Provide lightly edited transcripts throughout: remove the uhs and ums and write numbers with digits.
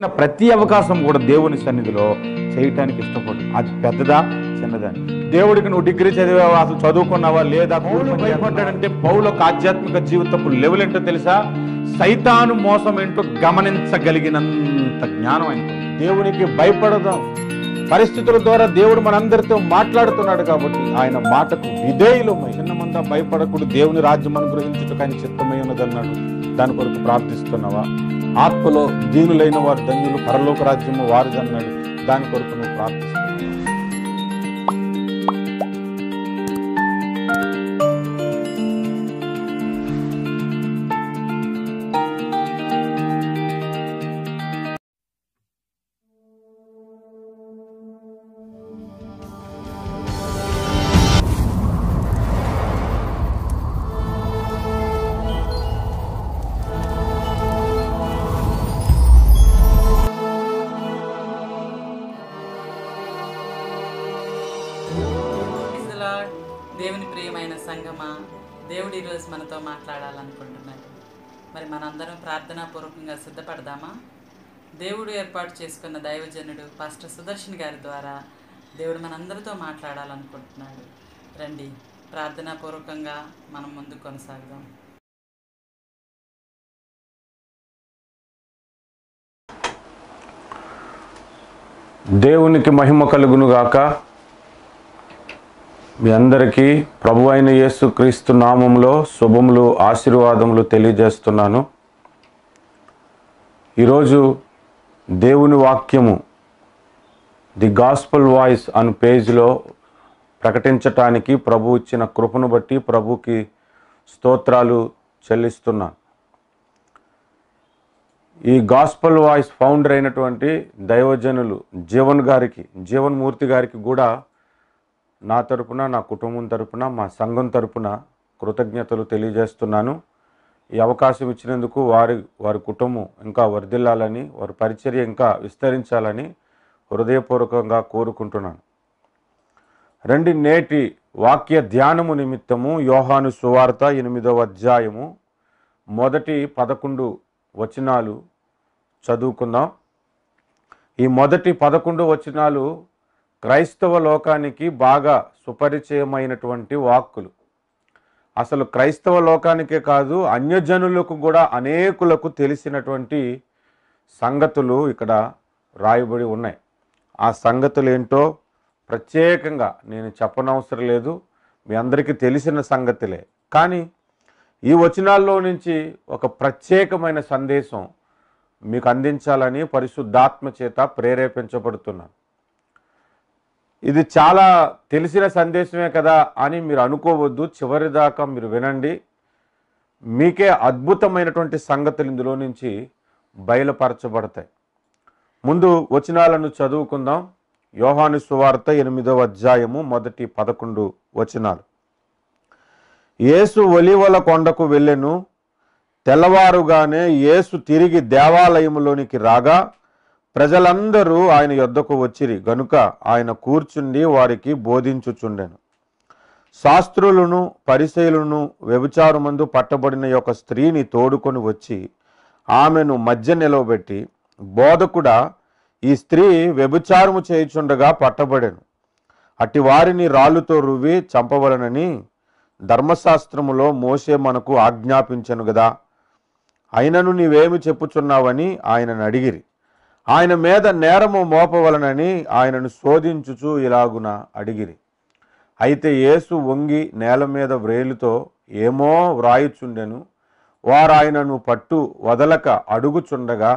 ప్రతి అవకాశం కూడా దేవుని సన్నిధిలో చేయటానికి ఇష్టపడు. అది పెద్దదా చిన్నదా, దేవుడికి నువ్వు డిగ్రీ చదివావా, అసలు చదువుకున్నావా లేదా, పౌలు భయపడ్డాడంటే పౌలు ఒక ఆధ్యాత్మిక జీవితపు లెవెల్ ఏంటో తెలుసా? సైతాను మోసం ఏంటో గమనించగలిగినంత జ్ఞానం ఆయనకు. దేవునికి భయపడదాం. పరిస్థితుల ద్వారా దేవుడు మనందరితో మాట్లాడుతున్నాడు కాబట్టి ఆయన మాటకు విధేయులమై చిన్నమంతా భయపడకూడదు, దేవుని రాజ్యం అనుగ్రహించుటకు ఆయన చిత్తమై ఉన్నదన్నాడు. దాని కొరకు ప్రార్థిస్తున్నావా? ఆత్మలో దీనులైన వారు ధన్యులు, పరలోక రాజ్యము వారిదన్నాడు. దాని కొరకు నువ్వు ప్రార్థిస్తున్నావు. దేవుని ప్రియమైన సంగమా, దేవుడు ఈరోజు మనతో మాట్లాడాలనుకుంటున్నాడు. మరి మనందరం ప్రార్థనాపూర్వకంగా సిద్ధపడదామా? దేవుడు ఏర్పాటు చేసుకున్న దైవజనుడు పాస్టర్ సుదర్శన్ గారి ద్వారా దేవుడు మనందరితో మాట్లాడాలనుకుంటున్నాడు. రండి, ప్రార్థనాపూర్వకంగా మనం ముందు కొనసాగుదాం. దేవునికి మహిమ కలుగును గాక. మీ అందరికీ ప్రభు అయిన యేసు క్రీస్తు నామములో శుభములు, ఆశీర్వాదములు తెలియజేస్తున్నాను. ఈరోజు దేవుని వాక్యము ది గాస్పల్ వాయిస్ అను పేజీలో ప్రకటించటానికి ప్రభు ఇచ్చిన కృపను బట్టి ప్రభుకి స్తోత్రాలు చెల్లిస్తున్నాను. ఈ గాస్పల్ వాయిస్ ఫౌండర్ అయినటువంటి దైవజనులు జీవన్మూర్తి గారికి కూడా నా తరపున, నా కుటుంబం తరపున, మా సంఘం తరపున కృతజ్ఞతలు తెలియజేస్తున్నాను. ఈ అవకాశం ఇచ్చినందుకు వారి కుటుంబం ఇంకా వర్ధిల్లాలని, వారి పరిచర్య ఇంకా విస్తరించాలని హృదయపూర్వకంగా కోరుకుంటున్నాను. రండి, నేటి వాక్య ధ్యానము నిమిత్తము యోహాను సువార్త 8వ అధ్యాయము మొదటి 11 వచనాలు చదువుకుందాం. ఈ మొదటి 11 వచనాలు క్రైస్తవ లోకానికి బాగా సుపరిచయమైనటువంటి వాక్కులు. అసలు క్రైస్తవ లోకానికే కాదు, అన్యజనులకు కూడా అనేకులకు తెలిసినటువంటి సంగతులు ఇక్కడ రాయబడి ఉన్నాయి. ఆ సంగతులు ఏంటో ప్రత్యేకంగా నేను చెప్పనవసరం లేదు, మీ అందరికీ తెలిసిన సంగతులే. కానీ ఈ వచనాల్లో నుంచి ఒక ప్రత్యేకమైన సందేశం మీకు అందించాలని పరిశుద్ధాత్మ చేత ప్రేరేపించబడుతున్నాను. ఇది చాలా తెలిసిన సందేశమే కదా అని మీరు అనుకోవద్దు. చివరి దాకా మీరు వినండి, మీకే అద్భుతమైనటువంటి సంగతులు ఇందులో నుంచి బయలుపరచబడతాయి. ముందు వచనాలను చదువుకుందాం. యోహాను సువార్త 8వ అధ్యాయము మొదటి 11 వచనాలు. యేసు ఒలీవల కొండకు వెళ్ళెను. తెల్లవారుగానే యేసు తిరిగి దేవాలయములోనికి రాగా ప్రజలందరూ ఆయన యొద్దకు వచ్చిరి గనుక ఆయన కూర్చుండి వారికి బోధించుచుండెను. శాస్త్రులను పరిసయ్యులను వ్యభిచారమందు పట్టబడిన యొక్క స్త్రీని తోడుకొని వచ్చి ఆమెను మధ్య నిలవబెట్టి, బోధకుడా, ఈ స్త్రీ వ్యభిచారము చేయుచుండగా పట్టబడెను. అట్టి వారిని రాళ్ళుతో రువ్వి చంపవలనని ధర్మశాస్త్రములో మోషే మనకు ఆజ్ఞాపించెను గదా, అయినను నీవేమి చెప్పుచున్నావని ఆయనను అడిగిరి. ఆయన మీద నేరము మోపవలనని ఆయనను శోధించుచు ఇలాగున అడిగిరి. అయితే యేసు వంగి నేల మీద వ్రేలుతో ఏమో వ్రాయుచుండెను. వారు ఆయనను పట్టు వదలక అడుగుచుండగా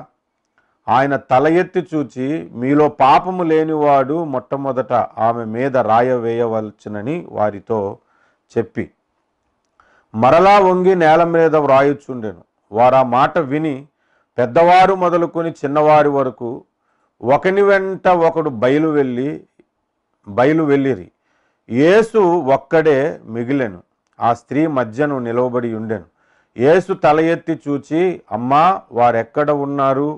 ఆయన తల ఎత్తి చూచి, మీలో పాపము లేనివాడు మొట్టమొదట ఆమె మీద రాయ వేయవలచునని వారితో చెప్పి మరలా వంగి నేల మీద వ్రాయుచుండెను. వారు ఆ మాట విని పెద్దవారు మొదలుకొని చిన్నవారి వరకు ఒకని వెంట ఒకడు బయలు వెళ్ళిరి. యేసు ఒక్కడే మిగిలెను. ఆ స్త్రీ మధ్యను నిలవబడి ఉండెను. యేసు తల ఎత్తి చూచి, అమ్మా, వారెక్కడ ఉన్నారు?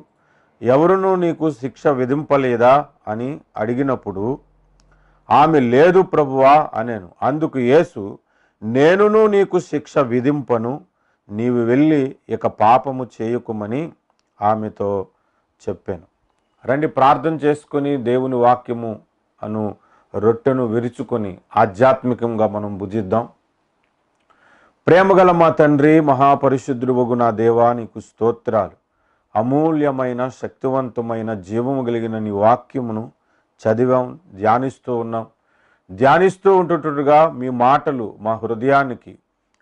ఎవరునూ నీకు శిక్ష విధింపలేదా అని అడిగినప్పుడు ఆమె, లేదు ప్రభువా అనెను. అందుకు యేసు, నేనును నీకు శిక్ష విధింపను, నీవు వెళ్ళి ఇక పాపము చేయకుమని ఆమెతో చెప్పాను. రండి ప్రార్థన చేసుకొని దేవుని వాక్యము అను రొట్టెను విరుచుకొని ఆధ్యాత్మికంగా మనం భుజిద్దాం. ప్రేమగల మా తండ్రి, మహాపరిశుద్ధుడు నా దేవా, నీకు స్తోత్రాలు. అమూల్యమైన శక్తివంతమైన జీవము కలిగిన నీ వాక్యమును చదివాం, ధ్యానిస్తూ ఉన్నాం. ధ్యానిస్తూ ఉంటుండగా మీ మాటలు మా హృదయానికి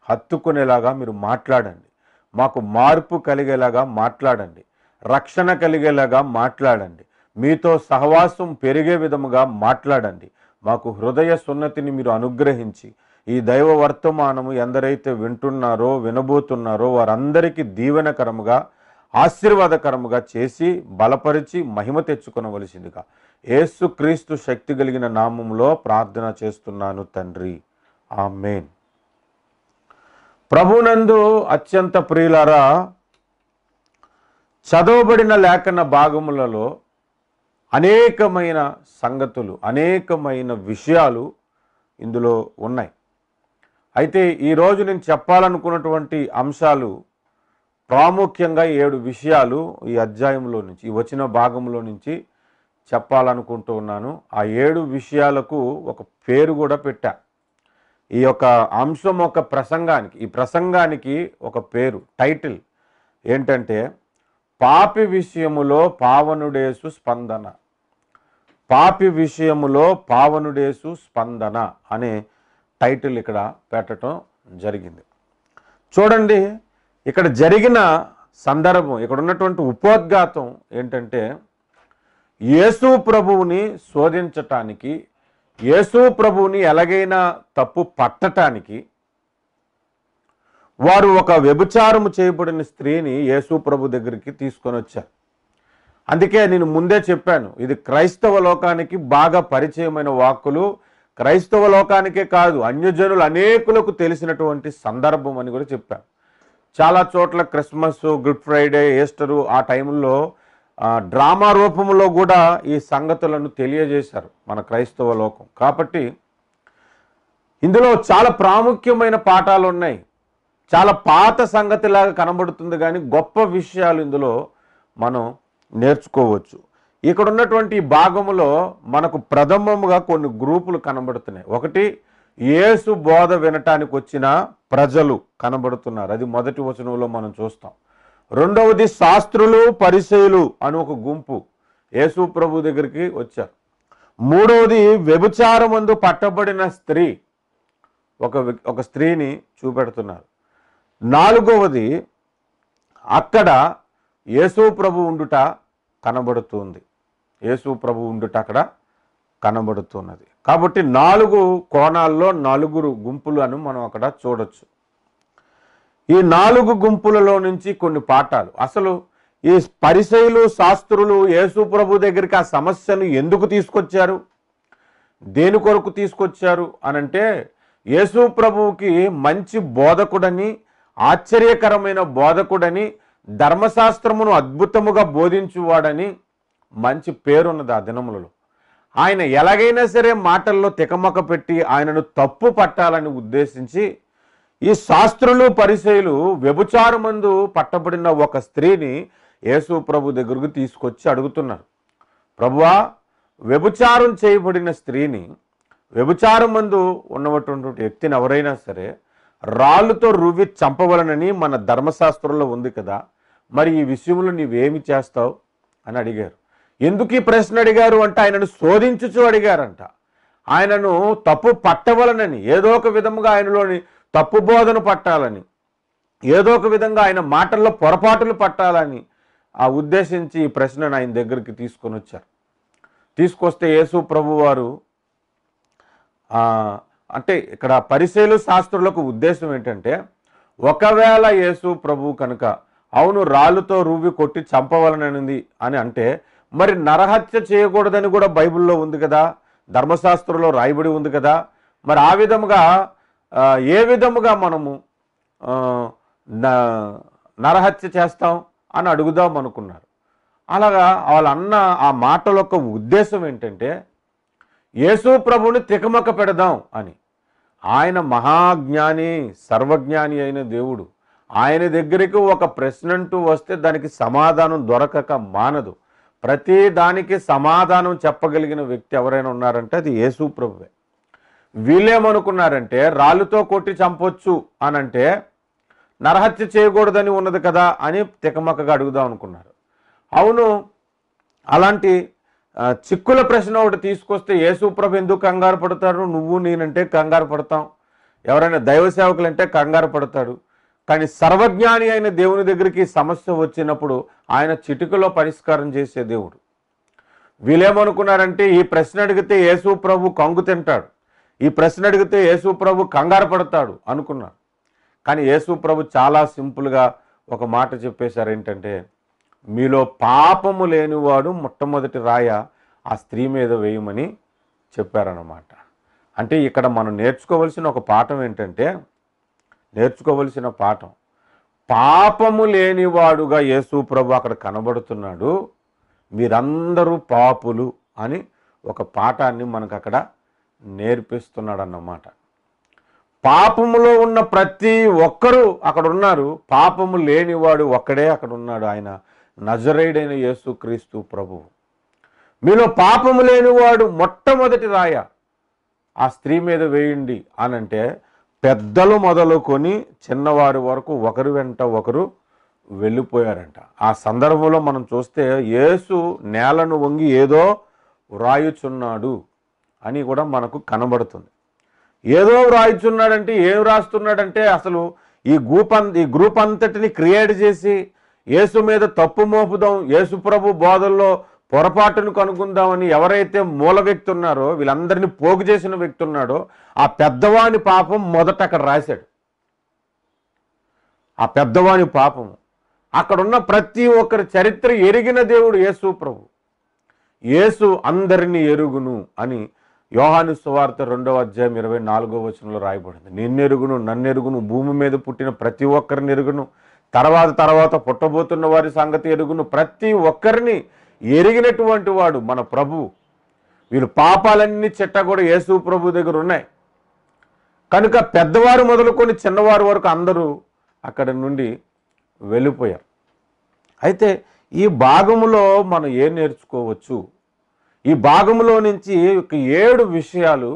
హత్తుకునేలాగా మీరు మాట్లాడండి. మాకు మార్పు కలిగేలాగా మాట్లాడండి. రక్షణ కలిగేలాగా మాట్లాడండి. మీతో సహవాసం పెరిగే విధముగా మాట్లాడండి. మాకు హృదయ సున్నతిని మీరు అనుగ్రహించి ఈ దైవ వర్తమానము ఎందరైతే వింటున్నారో వినబోతున్నారో వారందరికీ దీవెనకరముగా ఆశీర్వాదకరముగా చేసి బలపరిచి మహిమ తెచ్చుకొనవలసిందిగా యేసుక్రీస్తు శక్తి కలిగిన నామములో ప్రార్థన చేస్తున్నాను తండ్రి, ఆమేన్. ప్రభునందు అత్యంత ప్రియులారా, చదవబడిన లేఖన భాగములలో అనేకమైన సంగతులు, అనేకమైన విషయాలు ఇందులో ఉన్నాయి. అయితే ఈరోజు నేను చెప్పాలనుకున్నటువంటి అంశాలు ప్రాముఖ్యంగా 7 విషయాలు ఈ అధ్యాయంలో నుంచి, ఈ వచన భాగంలో నుంచి చెప్పాలనుకుంటూ ఉన్నాను. ఆ 7 విషయాలకు ఒక పేరు కూడా పెట్టా. ఈ యొక్క అంశం ఒక ప్రసంగానికి, ఈ ప్రసంగానికి ఒక పేరు, టైటిల్ ఏంటంటే పాపి విషయములో పావనుడేసు స్పందన. పాపి విషయములో పావనుడేసు స్పందన అనే టైటిల్ ఇక్కడ పెట్టడం జరిగింది. చూడండి, ఇక్కడ జరిగిన సందర్భం, ఇక్కడ ఉన్నటువంటి ఉపోద్ఘాతం ఏంటంటే యేసు ప్రభువుని శోధించటానికి, యేసు ప్రభువుని ఎలాగైనా తప్పు పట్టటానికి వారు ఒక వ్యభిచారము చేయబడిన స్త్రీని యేసు ప్రభు దగ్గరికి తీసుకొని వచ్చారు. అందుకే నేను ముందే చెప్పాను, ఇది క్రైస్తవ లోకానికి బాగా పరిచయమైన వాక్కులు. క్రైస్తవ లోకానికే కాదు, అన్యజనులు అనేకులకు తెలిసినటువంటి సందర్భం అని కూడా చెప్పాను. చాలా చోట్ల క్రిస్మస్, గుడ్ ఫ్రైడే, ఈస్టరు ఆ టైంలో డ్రామా రూపంలో కూడా ఈ సంగతులను తెలియజేశారు మన క్రైస్తవ లోకం. కాబట్టి ఇందులో చాలా ప్రాముఖ్యమైన పాఠాలు ఉన్నాయి. చాలా పాత సంగతిలాగా కనబడుతుంది, కానీ గొప్ప విషయాలు ఇందులో మనం నేర్చుకోవచ్చు. ఇక్కడ ఉన్నటువంటి భాగములో మనకు ప్రథమముగా కొన్ని గ్రూపులు కనబడుతున్నాయి. ఒకటి, యేసు బోధ వినటానికి వచ్చిన ప్రజలు కనబడుతున్నారు, అది మొదటి వచనంలో మనం చూస్తాం. రెండవది, శాస్త్రులు పరిసయ్యులు అని ఒక గుంపు యేసు ప్రభు దగ్గరికి వచ్చారు. మూడవది, వ్యభిచారమందు పట్టబడిన స్త్రీ, ఒక స్త్రీని చూపెడుతున్నారు. నాలుగవది, అక్కడ యేసు ప్రభు ఉండుట కనబడుతుంది. యేసు ప్రభు ఉండుట అక్కడ కనబడుతున్నది. కాబట్టి 4 కోణాల్లో 4 గుంపులు అని మనం అక్కడ చూడొచ్చు. ఈ 4 గుంపులలో నుంచి కొన్ని పాఠాలు. అసలు ఈ పరిసయ్యులు, శాస్త్రులు యేసు ప్రభు దగ్గరికి ఆ సమస్యను ఎందుకు తీసుకొచ్చారు, దేని కొరకు తీసుకొచ్చారు అనంటే, యేసు ప్రభువుకి మంచి బోధకుడని, ఆశ్చర్యకరమైన బోధకుడని, ధర్మశాస్త్రమును అద్భుతముగా బోధించువాడని మంచి పేరున్నది ఆ దినములలో. ఆయన ఎలాగైనా సరే మాటల్లో తికమక పెట్టి ఆయనను తప్పు పట్టాలని ఉద్దేశించి ఈ శాస్త్రులు పరిసయ్యులు వ్యభిచారమందు పట్టబడిన ఒక స్త్రీని యేసు ప్రభు దగ్గరకు తీసుకొచ్చి అడుగుతున్నారు, ప్రభువా, వ్యభిచారం చేయబడిన స్త్రీని, వ్యభిచారమందు ఉన్నటువంటి వ్యక్తిని ఎవరైనా సరే రాళ్ళుతో రువ్వి చంపవలనని మన ధర్మశాస్త్రంలో ఉంది కదా, మరి ఈ విషయంలో నీవేమి చేస్తావు అని అడిగారు. ఎందుకు ఈ ప్రశ్న అడిగారు అంటే, ఆయనను శోధించుచు అడిగారంట. ఆయనను తప్పు పట్టవలనని, ఏదో ఒక విధముగా ఆయనలోని తప్పు బోధన పట్టాలని, ఏదో ఒక విధంగా ఆయన మాటల్లో పొరపాటులు పట్టాలని ఆ ఉద్దేశించి ఈ ప్రశ్నను ఆయన దగ్గరికి తీసుకొని వచ్చారు. తీసుకొస్తే యేసు ప్రభు వారు అంటే ఇక్కడ పరిసయ్యులు శాస్త్రులకు ఉద్దేశం ఏంటంటే, ఒకవేళ యేసు ప్రభు కనుక అవును రాళ్ళుతో రువ్వి కొట్టి చంపవలనని అని అంటే, మరి నరహత్య చేయకూడదని కూడా బైబిల్లో ఉంది కదా, ధర్మశాస్త్రంలో రాయబడి ఉంది కదా, మరి ఆ విధముగా ఏ విధముగా మనము నరహత్య చేస్తాం అని అడుగుదాం అనుకున్నారు. అలాగా వాళ్ళన్న ఆ మాటల యొక్క ఉద్దేశం ఏంటంటే, యేసు ప్రభుని తికమక పెడదాం అని. ఆయన మహాజ్ఞాని, సర్వజ్ఞాని అయిన దేవుడు. ఆయన దగ్గరికి ఒక ప్రశ్న అంటూ వస్తే దానికి సమాధానం దొరకక మానదు. ప్రతి దానికి సమాధానం చెప్పగలిగిన వ్యక్తి ఎవరైనా ఉన్నారంటే అది యేసు ప్రభువే. వీళ్ళేమనుకున్నారంటే రాళ్ళతో కొట్టి చంపొచ్చు అనంటే నరహత్య చేయకూడదని ఉన్నది కదా అని తికమకగా అడుగుదాం అనుకున్నారు. అవును, అలాంటి చిక్కుల ప్రశ్న ఒకటి తీసుకొస్తే యేసు ప్రభు ఎందుకు కంగారు పడతారు? నువ్వు నేనంటే కంగారు పడతాం, ఎవరైనా దైవ సేవకులంటే కంగారు పడతాడు. కానీ సర్వజ్ఞాని అయిన దేవుని దగ్గరికి సమస్య వచ్చినప్పుడు ఆయన చిటికలో పరిష్కారం చేసే దేవుడు. వీళ్ళేమనుకున్నారంటే ఈ ప్రశ్న అడిగితే యేసు ప్రభు కంగు తింటాడు, ఈ ప్రశ్న అడిగితే యేసు ప్రభు కంగారు పడతాడు అనుకున్నారు. కానీ యేసు ప్రభు చాలా సింపుల్గా ఒక మాట చెప్పేశారు, ఏంటంటే మీలో పాపము లేనివాడు మొట్టమొదటి రాయ ఆ స్త్రీ మీద వేయమని చెప్పారన్నమాట. అంటే ఇక్కడ మనం నేర్చుకోవలసిన ఒక పాఠం ఏంటంటే, పాపము లేనివాడుగా యేసు ప్రభు అక్కడ కనబడుతున్నాడు. మీరందరూ పాపులు అని ఒక పాఠాన్ని మనకు అక్కడ నేర్పిస్తున్నాడు అన్నమాట. పాపములో ఉన్న ప్రతి ఒక్కరూ అక్కడ ఉన్నారు, పాపము లేనివాడు ఒక్కడే అక్కడ ఉన్నాడు, ఆయన నజరేయుడైన యేసుక్రీస్తు ప్రభువు. మీలో పాపము లేనివాడు మొట్టమొదటి రాయ ఆ స్త్రీ మీద వేయండి అనంటే పెద్దలు మొదలుకొని చిన్నవారి వరకు ఒకరి వెంట ఒకరు వెళ్ళిపోయారంట. ఆ సందర్భంలో మనం చూస్తే యేసు నేలను వంగి ఏదో వ్రాయుచున్నాడు అని కూడా మనకు కనబడుతుంది. ఏదో వ్రాయుచున్నాడంటే ఏం రాస్తున్నాడంటే అసలు ఈ గ్రూప్ అంతటిని క్రియేట్ చేసి యేసు మీద తప్పు మోపుదాం, యేసు ప్రభు బోధల్లో పొరపాటును కనుక్కుందామని ఎవరైతే మూల వ్యక్తి ఉన్నారో, వీళ్ళందరినీ పోగు చేసిన వ్యక్తి ఉన్నాడో, ఆ పెద్దవాని పాపం మొదట అక్కడ రాశాడు. ఆ పెద్దవాని పాపము అక్కడున్న ప్రతి ఒక్కరి చరిత్ర ఎరిగిన దేవుడు యేసు ప్రభు. యేసు అందరినీ ఎరుగును అని యోహాను సువార్త 2వ అధ్యాయం 24వ వచనంలో రాయబడింది. నిన్నెరుగును, నన్నెరుగును, భూమి మీద పుట్టిన ప్రతి ఒక్కరిని ఎరుగును, తర్వాత పుట్టబోతున్న వారి సంగతి ఎరుగును, ప్రతి ఒక్కరిని ఎరిగినటువంటి వాడు మన ప్రభువు. వీళ్ళు పాపాలన్నీ చిట్ట కూడా యేసు ప్రభు దగ్గర ఉన్నాయి కనుక పెద్దవారు మొదలుకొని చిన్నవారు వరకు అందరూ అక్కడి నుండి వెళ్ళిపోయారు. అయితే ఈ భాగములో మనం ఏం నేర్చుకోవచ్చు? ఈ భాగములో నుంచి 7 విషయాలు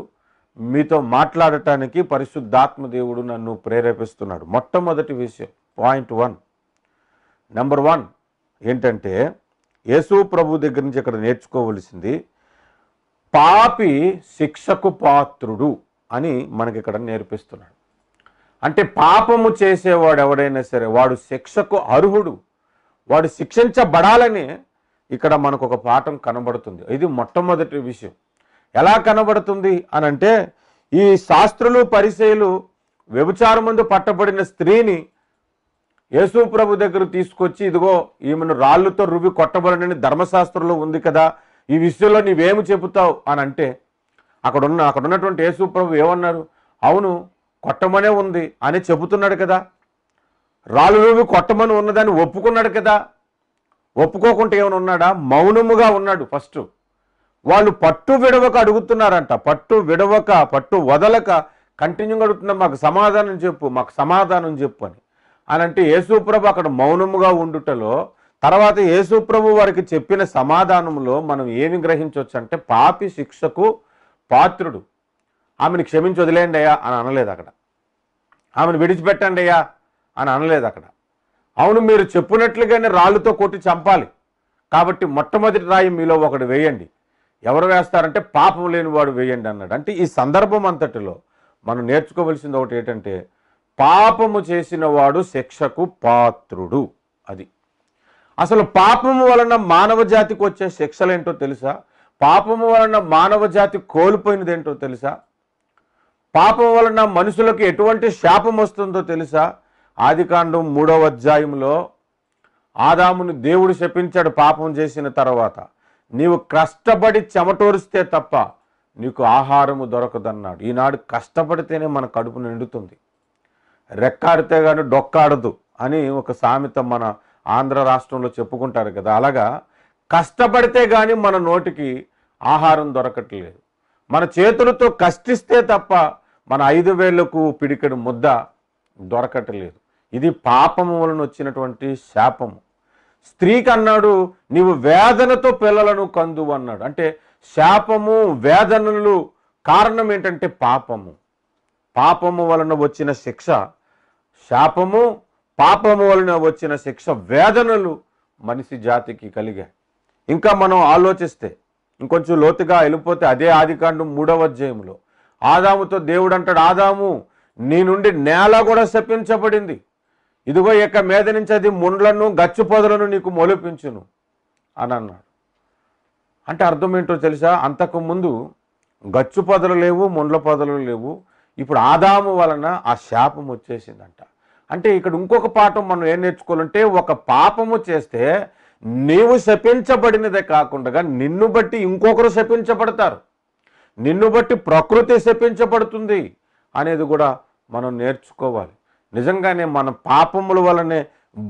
మీతో మాట్లాడటానికి పరిశుద్ధాత్మ దేవుడు నన్ను ప్రేరేపిస్తున్నాడు. మొట్టమొదటి విషయం, పాయింట్ 1, నెంబర్ 1 ఏంటంటే యేసు ప్రభు దగ్గర నుంచి ఇక్కడ నేర్చుకోవలసింది, పాపి శిక్షకు పాత్రుడు అని మనకి ఇక్కడ నేర్పిస్తున్నాడు. అంటే పాపము చేసేవాడు ఎవడైనా సరే వాడు శిక్షకు అర్హుడు, వాడు శిక్షించబడాలని ఇక్కడ మనకు ఒక పాఠం కనబడుతుంది. ఇది మొట్టమొదటి విషయం. ఎలా కనబడుతుంది అనంటే ఈ శాస్త్రులు పరిసయ్యులు వ్యభిచారమందు పట్టబడిన స్త్రీని యేసు ప్రభు దగ్గర తీసుకొచ్చి, ఇదిగో ఈమెను రాళ్ళతో రువ్వి కొట్టబడనని ధర్మశాస్త్రంలో ఉంది కదా, ఈ విషయంలో నీవేమి చెబుతావు అని అంటే అక్కడ ఉన్నటువంటి యేసు ప్రభు ఏమన్నారు? అవును, కొట్టమనే ఉంది అని చెబుతున్నాడు కదా, రాళ్ళు రువ్వి కొట్టమని ఉన్నదాన్ని ఒప్పుకున్నాడు కదా. ఒప్పుకోకుండా ఏమైనా ఉన్నాడా? మౌనముగా ఉన్నాడు. ఫస్ట్ వాళ్ళు పట్టు విడవక అడుగుతున్నారంట, పట్టు వదలక కంటిన్యూగా అడుగుతున్నారు, మాకు సమాధానం చెప్పు అని అంటే యేసు ప్రభు అక్కడ మౌనముగా ఉండుటలో, తర్వాత యేసు ప్రభు వారికి చెప్పిన సమాధానంలో మనం ఏమి గ్రహించవచ్చు అంటే పాపి శిక్షకు పాత్రుడు. ఆమెను క్షమించి వదిలేయండి అయ్యా అని అనలేదు అక్కడ, ఆమెను విడిచిపెట్టండి అయ్యా అని అనలేదు అక్కడ. అవును, మీరు చెప్పినట్లుగానే రాళ్ళతో కొట్టి చంపాలి కాబట్టి మొట్టమొదటి రాయి మీలో ఒకడు వేయండి. ఎవరు వేస్తారంటే పాపం లేని వాడు వేయండి అన్నాడు. అంటే ఈ సందర్భం అంతటిలో మనం నేర్చుకోవలసింది ఒకటి ఏంటంటే పాపము చేసిన వాడు శిక్షకు పాత్రుడు. అది అసలు పాపము వలన మానవ జాతికి వచ్చే శిక్షలేంటో తెలుసా? పాపము వలన మానవ జాతి కోల్పోయినదేంటో తెలుసా? పాపం వలన మనుషులకు ఎటువంటి శాపం వస్తుందో తెలుసా? ఆదికాండం 3వ అధ్యాయంలో ఆదామును దేవుడు శపించాడు. పాపం చేసిన తర్వాత నీవు కష్టపడి చెమటోరిస్తే తప్ప నీకు ఆహారము దొరకదన్నాడు. ఈనాడు కష్టపడితేనే మన కడుపు నిండుతుంది, రెక్కాడితే కానీ డొక్కాడదు అని ఒక సామెత మన ఆంధ్ర రాష్ట్రంలో చెప్పుకుంటారు కదా. అలాగా కష్టపడితే కానీ మన నోటికి ఆహారం దొరకట్లేదు. మన చేతులతో కష్టిస్తే తప్ప మన 5 వేళ్లకు పిడికెడు ముద్ద దొరకట్లేదు. ఇది పాపము వలన వచ్చినటువంటి శాపము. స్త్రీకి అన్నాడు నీవు వేదనతో పిల్లలను కందువు అన్నాడు. అంటే శాపము వేదనలు కారణం ఏంటంటే పాపము. పాపము వలన వచ్చిన శిక్ష శాపము, పాపము వలన వచ్చిన శిక్ష వేదనలు మనిషి జాతికి కలిగాయి. ఇంకా మనం ఆలోచిస్తే ఇంకొంచెం లోతుగా వెళ్ళిపోతే అదే ఆదికాండం 3వ అధ్యాయంలో ఆదాముతో దేవుడు అంటాడు, ఆదాము నీ నుండి నేల కూడా శపించబడింది, ఇదిగో ఇక మీద నుంచి అది ముండ్లను గచ్చు పొదలను నీకు మొలిపించును అని అన్నాడు. అంటే అర్థం ఏంటో తెలుసా, అంతకుముందు గచ్చు పొదలు లేవు, ముండ్ల పొదలు లేవు, ఇప్పుడు ఆదాము వలన ఆ శాపం వచ్చేసిందంట. అంటే ఇక్కడ ఇంకొక పాఠం మనం ఏం నేర్చుకోవాలంటే, ఒక పాపము చేస్తే నీవు శపించబడినదే కాకుండా నిన్ను బట్టి ఇంకొకరు శపించబడతారు, నిన్ను బట్టి ప్రకృతి శపించబడుతుంది అనేది కూడా మనం నేర్చుకోవాలి. నిజంగానే మన పాపముల వలనే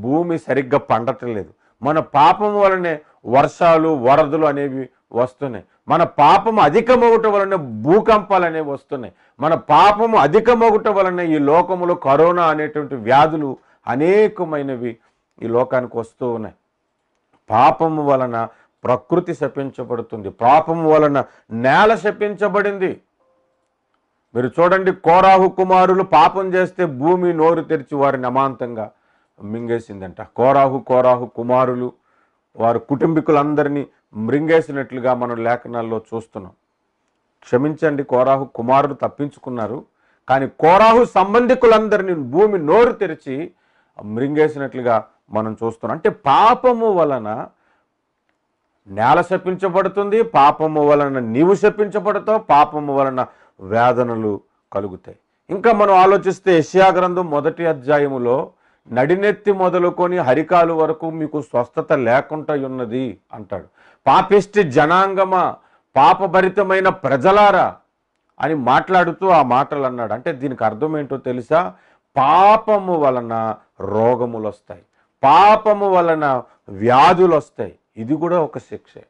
భూమి సరిగ్గా పండటలేదు, మన పాపము వలనే వర్షాలు వరదలు అనేవి వస్తున్నాయి, మన పాపము అధికమవటం వలన భూకంపాలు అనేవి వస్తున్నాయి, మన పాపము అధికమవటం వలన ఈ లోకములో కరోనా అనేటువంటి వ్యాధులు అనేకమైనవి ఈ లోకానికి వస్తూ ఉన్నాయి. పాపము వలన ప్రకృతి శపించబడుతుంది, పాపము వలన నేల శపించబడింది. మీరు చూడండి, కోరాహు కుమారులు పాపం చేస్తే భూమి నోరు తెరిచి వారిని అమాంతంగా మింగేసిందంట. కోరాహు కుమారులు వారు కుటుంబీకులందరినీ మృంగేసినట్లుగా మనం లేఖనాల్లో చూస్తున్నాం. క్షమించండి, కోరాహు కుమారులు తప్పించుకున్నారు, కానీ కోరాహు సంబంధికులందరినీ భూమి నోరు తెరిచి మృంగేసినట్లుగా మనం చూస్తున్నాం. అంటే పాపము వలన నేల శపించబడుతుంది, పాపము వలన నీవు శపించబడతావు, పాపము వలన వేదనలు కలుగుతాయి. ఇంకా మనం ఆలోచిస్తే యెషయా గ్రంథం 1వ అధ్యాయములో నడినెత్తి మొదలుకొని హరికాలు వరకు మీకు స్వస్థత లేకుండా ఉన్నది అంటాడు. పాపిష్టి జనాంగమా, పాపభరితమైన ప్రజలారా అని మాట్లాడుతూ ఆ మాటలు అన్నాడు. అంటే దీనికి అర్థం ఏంటో తెలుసా, పాపము వలన రోగములు వస్తాయి, పాపము వలన వ్యాధులు వస్తాయి. ఇది కూడా ఒక శిక్షే.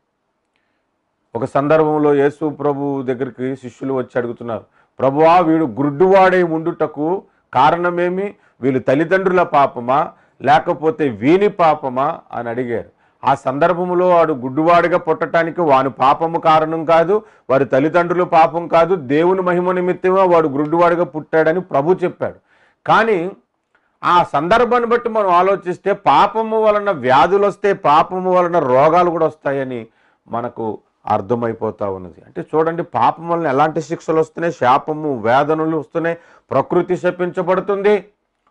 ఒక సందర్భంలో యేసు ప్రభు దగ్గరికి శిష్యులు వచ్చి అడుగుతున్నారు, ప్రభువా వీడు గుడ్డివాడై ఉండుటకు కారణమేమి, వీళ్ళు తల్లిదండ్రుల పాపమా లేకపోతే వీని పాపమా అని అడిగారు. ఆ సందర్భంలో వాడు గుడ్డివాడిగా పుట్టడానికి వాని పాపము కారణం కాదు, వారి తల్లిదండ్రుల పాపం కాదు, దేవుని మహిమ నిమిత్తమే వాడు గుడ్డివాడిగా పుట్టాడని ప్రభు చెప్పాడు. కానీ ఆ సందర్భాన్ని బట్టి మనం ఆలోచిస్తే పాపము వలన వ్యాధులు వస్తాయి, పాపము వలన రోగాలు కూడా వస్తాయని మనకు అర్థమైపోతా ఉన్నది. అంటే చూడండి, పాపం వలన ఎలాంటి శిక్షలు వస్తున్నాయి, శాపము వేదనలు వస్తున్నాయి, ప్రకృతి శపించబడుతుంది,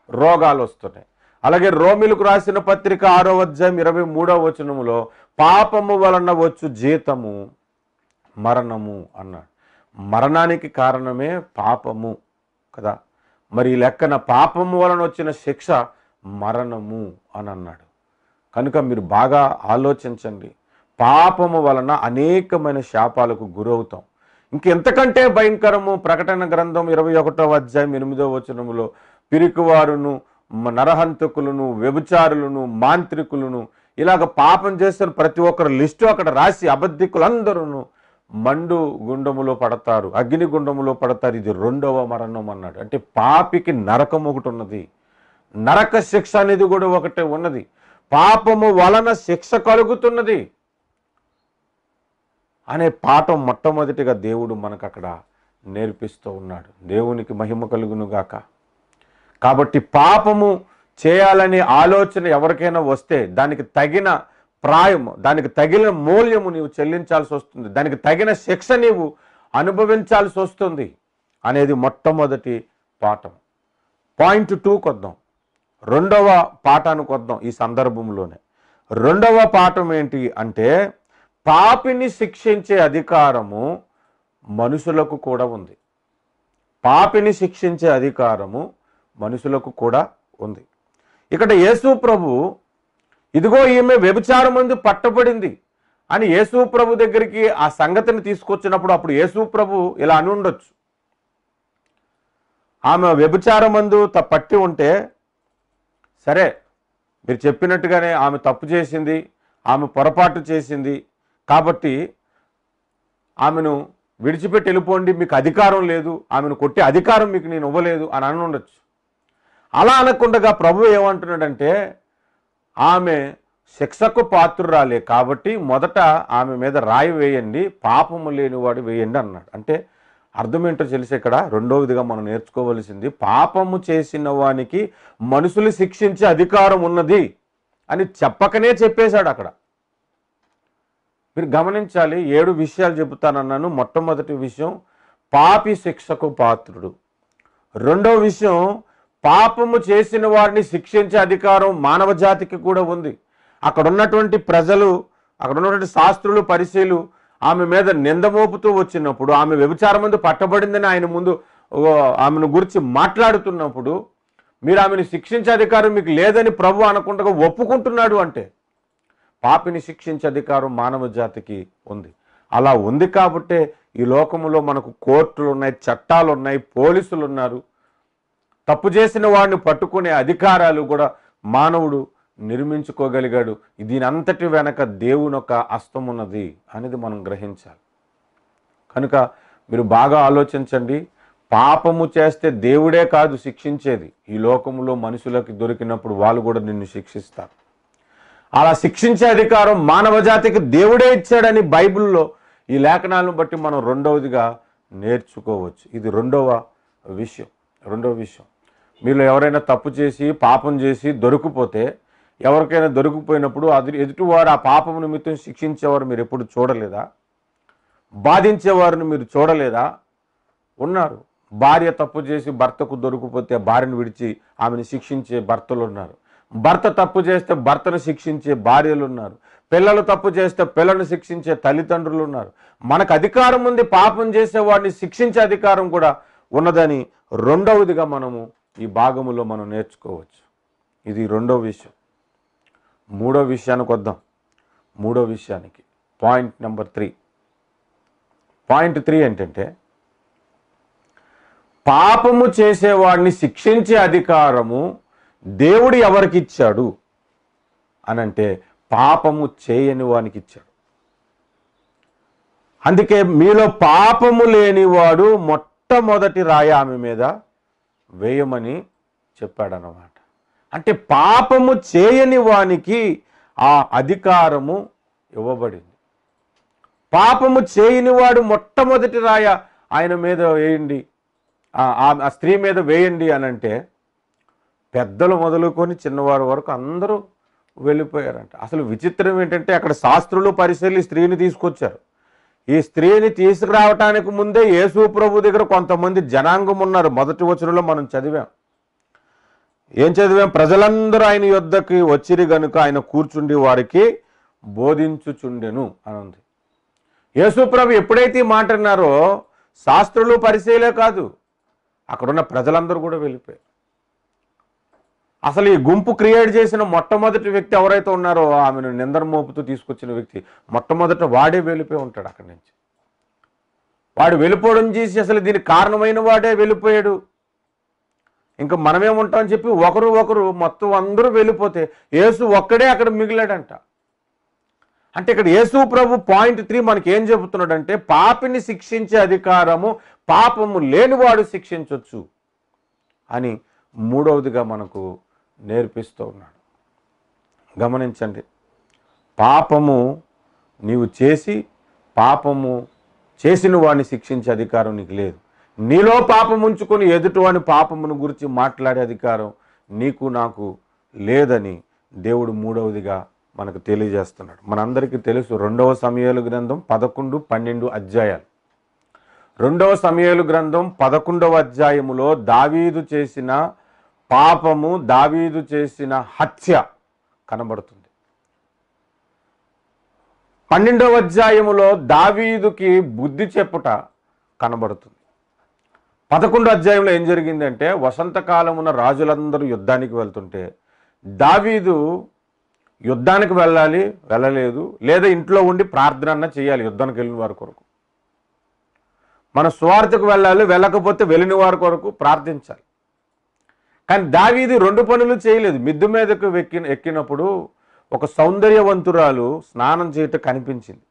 రోగాలు వస్తున్నాయి. అలాగే రోమిలకు రాసిన పత్రిక 6వ అధ్యాయం 23వ వచనములో పాపము వలన వచ్చు జీతము మరణము అన్నాడు. మరణానికి కారణమే పాపము కదా. మరి ఈ లెక్కన పాపము వలన వచ్చిన శిక్ష మరణము అని అన్నాడు. కనుక మీరు బాగా ఆలోచించండి, పాపము వలన అనేకమైన శాపాలకు గురవుతాం. ఇంకెంతకంటే భయంకరము, ప్రకటన గ్రంథం 21వ అధ్యాయం 8వ వచనములో పిరికివారును, నరహంతకులను, వ్యభిచారులను, మాంత్రికులను, ఇలాగ పాపం చేసిన ప్రతి ఒక్కరు లిస్టు అక్కడ రాసి అబద్ధికులందరూ మండు గుండములో పడతారు, అగ్ని గుండములో పడతారు, ఇది 2వ మరణం అన్నాడు. అంటే పాపికి నరకం ఒకటి ఉన్నది, నరక శిక్ష అనేది కూడా ఒకటే ఉన్నది. పాపము వలన శిక్ష కలుగుతున్నది అనే పాఠం మొట్టమొదటిగా దేవుడు మనకు అక్కడ నేర్పిస్తూ ఉన్నాడు. దేవునికి మహిమ కలుగును గాక. కాబట్టి పాపము చేయాలనే ఆలోచన ఎవరికైనా వస్తే దానికి తగిన ప్రాయము, దానికి తగిన మూల్యము నీవు చెల్లించాల్సి వస్తుంది, దానికి తగిన శిక్ష నీవు అనుభవించాల్సి వస్తుంది అనేది మొట్టమొదటి పాఠం. పాయింట్ 2కి వద్దాం, 2వ పాఠానికి వద్దాం. ఈ సందర్భంలోనే 2వ పాఠం ఏంటి అంటే, పాపిని శిక్షించే అధికారము మనుషులకు కూడా ఉంది. పాపిని శిక్షించే అధికారము మనుషులకు కూడా ఉంది. ఇక్కడ యేసు ప్రభు ఇదిగో ఈమె వ్యభిచారమందు పట్టబడింది అని యేసు ప్రభు దగ్గరికి ఆ సంగతిని తీసుకొచ్చినప్పుడు అప్పుడు యేసు ప్రభు ఇలా అని ఉండొచ్చు, ఆమె వ్యభిచారమందు పట్టి ఉంటే సరే మీరు చెప్పినట్టుగానే ఆమె తప్పు చేసింది, ఆమె పొరపాటు చేసింది కాబట్టి ఆమెను విడిచిపెట్టి వెళ్ళిపోండి, మీకు అధికారం లేదు, ఆమెను కొట్టే అధికారం మీకు నేను ఇవ్వలేదు అని అని ఉండొచ్చు. అలా అనకుండగా ప్రభు ఏమంటున్నాడంటే, ఆమె శిక్షకు పాత్రురాలే కాబట్టి మొదట ఆమె మీద రాయి వేయండి, పాపము లేనివాడు వేయండి అన్నాడు. అంటే అర్థం ఏంటో తెలిసి ఇక్కడ రెండవదిగా మనం నేర్చుకోవలసింది, పాపము చేసిన వానికి మనుషులు శిక్షించే అధికారం ఉన్నది అని చెప్పకనే చెప్పేశాడు అక్కడ. మీరు గమనించాలి, 7 విషయాలు చెబుతానన్నాను. మొట్టమొదటి విషయం, పాపి శిక్షకు పాత్రుడు. రెండవ విషయం, పాపము చేసిన వారిని శిక్షించే అధికారం మానవ జాతికి కూడా ఉంది. అక్కడ ఉన్నటువంటి ప్రజలు, అక్కడ ఉన్నటువంటి శాస్త్రులు, పరిశీలు ఆమె మీద నింద మోపుతూ వచ్చినప్పుడు, ఆమె వ్యభిచారం ముందు పట్టబడిందని ఆయన ముందు ఆమెను గురించి మాట్లాడుతున్నప్పుడు, మీరు ఆమెను శిక్షించే అధికారం మీకు లేదని ప్రభు అనకుండా ఒప్పుకుంటున్నాడు. అంటే పాపిని శిక్షించే అధికారం మానవ జాతికి ఉంది. అలా ఉంది కాబట్టే ఈ లోకంలో మనకు కోర్టులు ఉన్నాయి, చట్టాలు ఉన్నాయి, పోలీసులు ఉన్నారు. తప్పు చేసిన వాడిని పట్టుకునే అధికారాలు కూడా మానవుడు నిర్మించుకోగలిగాడు. దీని అంతటి వెనక దేవుని యొక్క హస్తం ఉన్నది అనేది మనం గ్రహించాలి. కనుక మీరు బాగా ఆలోచించండి. పాపము చేస్తే దేవుడే కాదు శిక్షించేది, ఈ లోకంలో మనుషులకి దొరికినప్పుడు వాళ్ళు కూడా నిన్ను శిక్షిస్తారు. అలా శిక్షించే అధికారం మానవ జాతికి దేవుడే ఇచ్చాడని బైబిల్లో ఈ లేఖనాలను బట్టి మనం రెండవదిగా నేర్చుకోవచ్చు. ఇది రెండవ విషయం. మీలో ఎవరైనా తప్పు చేసి పాపం చేసి దొరికిపోతే, ఎవరికైనా దొరికిపోయినప్పుడు అది ఎదుటివారు ఆ పాపం నిమిత్తం శిక్షించేవారు మీరు ఎప్పుడు చూడలేదా? బాధించేవారిని మీరు చూడలేదా? ఉన్నారు. భార్య తప్పు చేసి భర్తకు దొరికిపోతే భార్యను విడిచి ఆమెను శిక్షించే భర్తలు ఉన్నారు. భర్త తప్పు చేస్తే భర్తను శిక్షించే భార్యలు ఉన్నారు. పిల్లలు తప్పు చేస్తే పిల్లలను శిక్షించే తల్లిదండ్రులు ఉన్నారు. మనకు అధికారం ఉంది, పాపం చేసే వాడిని శిక్షించే అధికారం కూడా ఉన్నదని రెండవదిగా మనము ఈ భాగములో మనం నేర్చుకోవచ్చు. ఇది రెండవ విషయం. మూడో విషయానికి వద్దాం. మూడో విషయానికి పాయింట్ నెంబర్ 3. పాయింట్ 3 ఏంటంటే, పాపము చేసేవాడిని శిక్షించే అధికారము దేవుడు ఎవరికి ఇచ్చాడు అనంటే పాపము చేయని వానికి ఇచ్చాడు. అందుకే మీలో పాపము లేనివాడు మొట్టమొదటి రాయి ఆమె మీద వేయమని చెప్పాడన్నమాట. అంటే పాపము చేయని వానికి ఆ అధికారము ఇవ్వబడింది. పాపము చేయని వాడు మొట్టమొదటి రాయ ఆయన మీద వేయండి, ఆ స్త్రీ మీద వేయండి అనంటే పెద్దలు మొదలుకొని చిన్నవారి వరకు అందరూ వెళ్ళిపోయారంట. అసలు విచిత్రం ఏంటంటే, అక్కడ శాస్త్రులు పరిశీలి స్త్రీని తీసుకొచ్చారు. ఈ స్త్రీని తీసుకురావటానికి ముందే యేసు ప్రభు దగ్గర కొంతమంది జనాంగం ఉన్నారు. మొదటి వచనంలో మనం చదివాం. ఏం చదివాం? ప్రజలందరూ ఆయన యొద్దకి వచ్చిరి గనుక ఆయన కూర్చుండి వారికి బోధించుచుండెను అని ఉంది. యేసు ప్రభు ఎప్పుడైతే ఈ మాట అన్నారో శాస్త్రులు పరిశీలే కాదు, అక్కడున్న ప్రజలందరూ కూడా వెళ్ళిపోయారు. అసలు ఈ గుంపు క్రియేట్ చేసిన మొట్టమొదటి వ్యక్తి ఎవరైతే ఉన్నారో, ఆమెను నిందన మోపుతూ తీసుకొచ్చిన వ్యక్తి మొట్టమొదట వాడే వెళ్ళిపోయి ఉంటాడు అక్కడి నుంచి. వాడు వెళ్ళిపోవడం చేసి అసలు దీనికి కారణమైన వాడే వెళ్ళిపోయాడు. ఇంకా మనమేముంటామని చెప్పి ఒకరు మొత్తం అందరూ వెళ్ళిపోతే యేసు ఒక్కడే అక్కడ మిగిలాడంట. అంటే ఇక్కడ యేసు ప్రభు పాయింట్ 3 మనకి ఏం చెబుతున్నాడంటే, పాపిని శిక్షించే అధికారము పాపము లేనివాడు శిక్షించవచ్చు అని మూడవదిగా మనకు నేర్పిస్తూ ఉన్నాడు. గమనించండి, పాపము నీవు చేసి పాపము చేసిన వాడిని శిక్షించే అధికారం నీకు లేదు. నీలో పాపం ఉంచుకొని ఎదుటివాని పాపమును గురించి మాట్లాడే అధికారం నీకు నాకు లేదని దేవుడు మూడవదిగా మనకు తెలియజేస్తున్నాడు. మనందరికీ తెలుసు, 2వ సమూయేలు గ్రంథం 11, 12 అధ్యాయాలు. 2వ సమూయేలు గ్రంథం 11వ అధ్యాయములో దావీదు చేసిన పాపము, దావీదు చేసిన హత్య కనబడుతుంది. 12వ అధ్యాయములో దావీదుకి బుద్ధి చెప్పుట కనబడుతుంది. 11వ అధ్యాయంలో ఏం జరిగిందంటే, వసంతకాలమున రాజులందరూ యుద్ధానికి వెళ్తుంటే దావీదు యుద్ధానికి వెళ్ళలేదు, లేదా ఇంట్లో ఉండి ప్రార్థన చేయాలి యుద్ధానికి వెళ్ళిన వారి కొరకు. మన స్వార్థకు వెళ్ళకపోతే వెళ్ళిన వారి కొరకు ప్రార్థించాలి. కానీ దావీదు 2 పనులు చేయలేదు. మిద్దు మీదకు ఎక్కినప్పుడు ఒక సౌందర్యవంతురాలు స్నానం చేయటం కనిపించింది.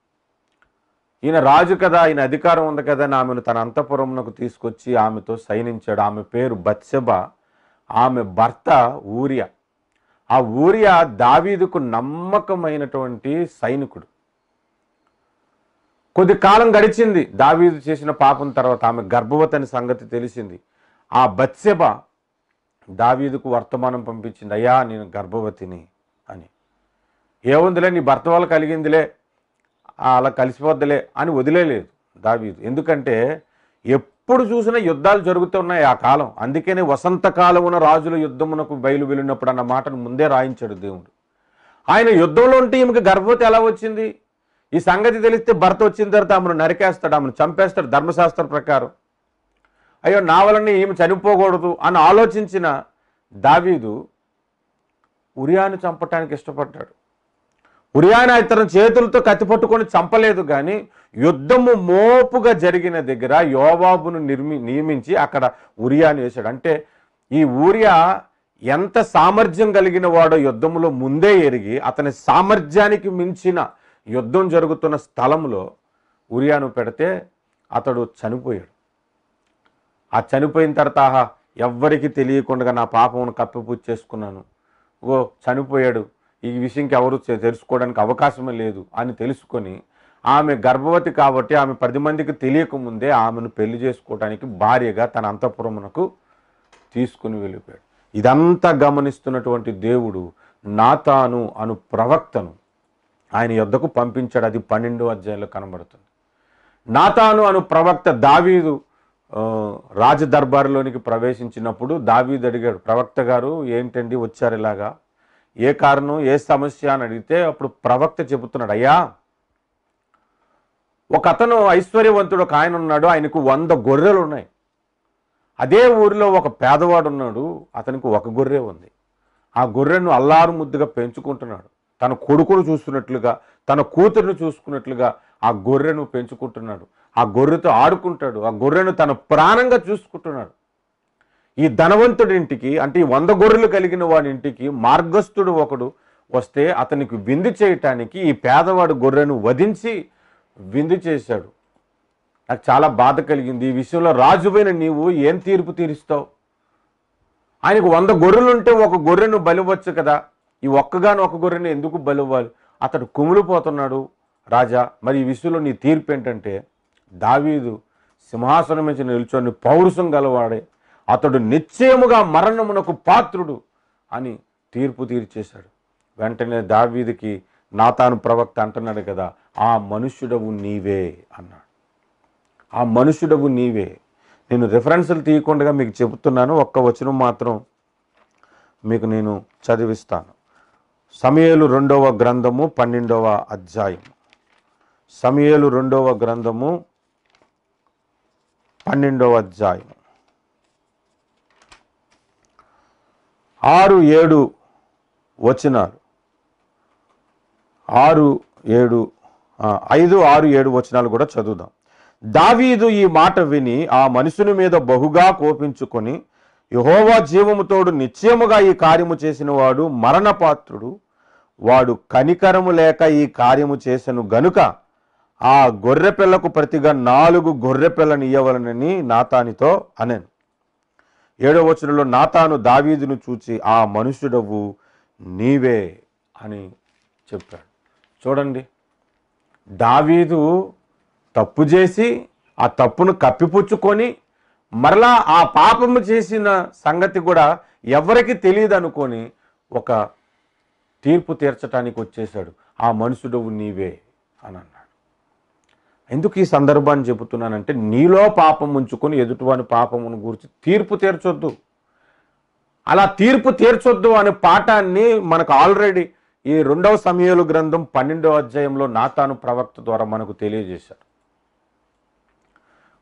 ఈయన రాజు కదా, ఈయన అధికారం ఉంది కదా అని ఆమెను తన అంతఃపురమునకు తీసుకొచ్చి ఆమెతో శయనించాడు. ఆమె పేరు బత్షెబ, ఆమె భర్త ఊరియా. ఆ ఊరియా దావీదుకు నమ్మకమైనటువంటి సైనికుడు. కొద్ది కాలం గడిచింది. దావీదు చేసిన పాపం తర్వాత ఆమె గర్భవతి అనే సంగతి తెలిసింది. ఆ బత్షెబ దావీదుకు వర్తమానం పంపించింది, అయ్యా నేను గర్భవతిని అని. ఏముందిలే, నీ భర్త వల్ల కలిగిందిలే, అలా కలిసిపోద్దిలే అని వదిలేలేదు దావీదు. ఎందుకంటే ఎప్పుడు చూసినా యుద్ధాలు జరుగుతున్నాయి ఆ కాలం. అందుకనే వసంతకాలమున రాజుల యుద్ధమునకు బయలు వెళ్ళినప్పుడు అన్న మాటను ముందే రాయించాడు దేవుడు. ఆయన యుద్ధంలో ఉంటే ఈమెకి గర్భవతి ఎలా వచ్చింది? ఈ సంగతి తెలిస్తే భర్త వచ్చిన తర్వాత ఆమెను నరికేస్తాడు, ఆమెను చంపేస్తాడు ధర్మశాస్త్ర ప్రకారం. అయ్యో నా వలన ఈమె చనిపోకూడదు అని ఆలోచించిన దావీదు ఉరియాను చంపటానికి ఇష్టపడ్డాడు. ఉరియాను ఇతని చేతులతో కత్తి పట్టుకొని చంపలేదు, కానీ యుద్ధము మోపుగా జరిగిన దగ్గర యోవాబును నియమించి అక్కడ ఉరియాను వేశాడు. అంటే ఈ ఊరియా ఎంత సామర్థ్యం కలిగిన వాడో యుద్ధంలో ముందే ఎరిగి అతని సామర్థ్యానికి మించిన యుద్ధం జరుగుతున్న స్థలంలో ఉరియాను పెడితే అతడు చనిపోయాడు. ఆ చనిపోయిన తర్వాత ఎవ్వరికి తెలియకుండా నా పాపమును కప్పిపుచ్చి చేసుకున్నాను, చనిపోయాడు, ఈ విషయంకి ఎవరు తెలుసుకోవడానికి అవకాశమే లేదు అని తెలుసుకొని ఆమె గర్భవతి కాబట్టి ఆమె 10 మందికి తెలియకముందే ఆమెను పెళ్లి చేసుకోవడానికి భార్యగా తన అంతఃపురమునకు తీసుకుని వెళ్ళిపోయాడు. ఇదంతా గమనిస్తున్నటువంటి దేవుడు నాతాను అను ప్రవక్తను ఆయన యొద్దకు పంపించాడు. అది 12వ అధ్యాయంలో కనబడుతుంది. నాతాను అను ప్రవక్త దావీదు రాజదర్బారులోనికి ప్రవేశించినప్పుడు దావీదు అడిగాడు, ప్రవక్త గారు ఏంటండి వచ్చారు ఇలాగా, ఏ కారణం, ఏ సమస్య అని అడిగితే అప్పుడు ప్రవక్త చెబుతున్నాడు, అయ్యా ఒక అతను ఐశ్వర్యవంతుడు ఒక ఆయన ఉన్నాడు, ఆయనకు 100 గొర్రెలు ఉన్నాయి. అదే ఊరిలో ఒక పేదవాడు ఉన్నాడు, అతనికి 1 గొర్రె ఉంది. ఆ గొర్రెను అల్లారు ముద్దుగా పెంచుకుంటున్నాడు. తన కొడుకును చూస్తున్నట్లుగా, తన కూతురును చూసుకున్నట్లుగా ఆ గొర్రెను పెంచుకుంటున్నాడు. ఆ గొర్రెతో ఆడుకుంటాడు. ఆ గొర్రెను తన ప్రాణంగా చూసుకుంటున్నాడు. ఈ ధనవంతుడి ఇంటికి, అంటే ఈ 100 గొర్రెలు కలిగిన వాడి ఇంటికి మార్గస్థుడు ఒకడు వస్తే అతనికి విందు చేయటానికి ఈ పేదవాడు గొర్రెను వధించి విందు చేశాడు. నాకు చాలా బాధ కలిగింది. ఈ విషయంలో రాజువైన నీవు ఏం తీర్పు తీరుస్తావు? ఆయనకు 100 గొర్రెలు ఉంటే 1 గొర్రెను బలివచ్చు కదా, ఈ ఒక్క గొర్రెను ఎందుకు బలివ్వాలి? అతడు కుమిలిపోతున్నాడు. రాజా, మరి ఈ విషయంలో నీ తీర్పు ఏంటంటే, దావీదు సింహాసనం మీద నిల్చొని పౌరుషం గలవాడే, అతడు నిశ్చయముగా మరణమునకు పాత్రుడు అని తీర్పు తీర్చేశాడు. వెంటనే దావీదుకి నాతాను ప్రవక్త అంటున్నాడు కదా, ఆ మనుష్యుడవు నీవే అన్నాడు. ఆ మనుష్యుడవు నీవే. నేను రిఫరెన్సులు తీయకుండా మీకు చెబుతున్నాను, ఒక్క వచనం మాత్రం మీకు నేను చదివిస్తాను. సమూయేలు 2వ గ్రంథము 12వ అధ్యాయం. సమూయేలు 2వ గ్రంథము 12వ అధ్యాయం 6-7 వచనాలు. 5-6-7 వచనాలు కూడా చదువుదాం. దావీదు ఈ మాట విని ఆ మనుషుని మీద బహుగా కోపించుకొని, యెహోవా జీవముతోడు నిశ్చయముగా ఈ కార్యము చేసిన వాడు మరణపాత్రుడు, వాడు కనికరము లేక ఈ కార్యము చేసెను గనుక ఆ గొర్రెపిల్లకు ప్రతిగా 4 గొర్రెపిల్లను ఇయ్యవలనని నాతానితో అనెను. 7వ వచనంలో నాతాను దావీదును చూచి ఆ మనుష్యుడవు నీవే అని చెప్పాడు. చూడండి, దావీదు తప్పు చేసి ఆ తప్పును కప్పిపుచ్చుకొని మరలా ఆ పాపము చేసిన సంగతి కూడా ఎవరికి తెలియదు అనుకొని ఒక తీర్పు తీర్చడానికి వచ్చేసాడు. ఆ మనుషుడవు నీవే అని అన్నాడు. ఎందుకు ఈ సందర్భాన్ని చెబుతున్నానంటే, నీలో పాపం ఉంచుకొని ఎదుటివాని పాపమును గురించి తీర్పు తీర్చొద్దు. అలా తీర్పు తీర్చొద్దు అనే పాఠాన్ని మనకు ఆల్రెడీ ఈ 2వ సమూయేలు గ్రంథం 12వ అధ్యాయంలో నాతాను ప్రవక్త ద్వారా మనకు తెలియజేశారు.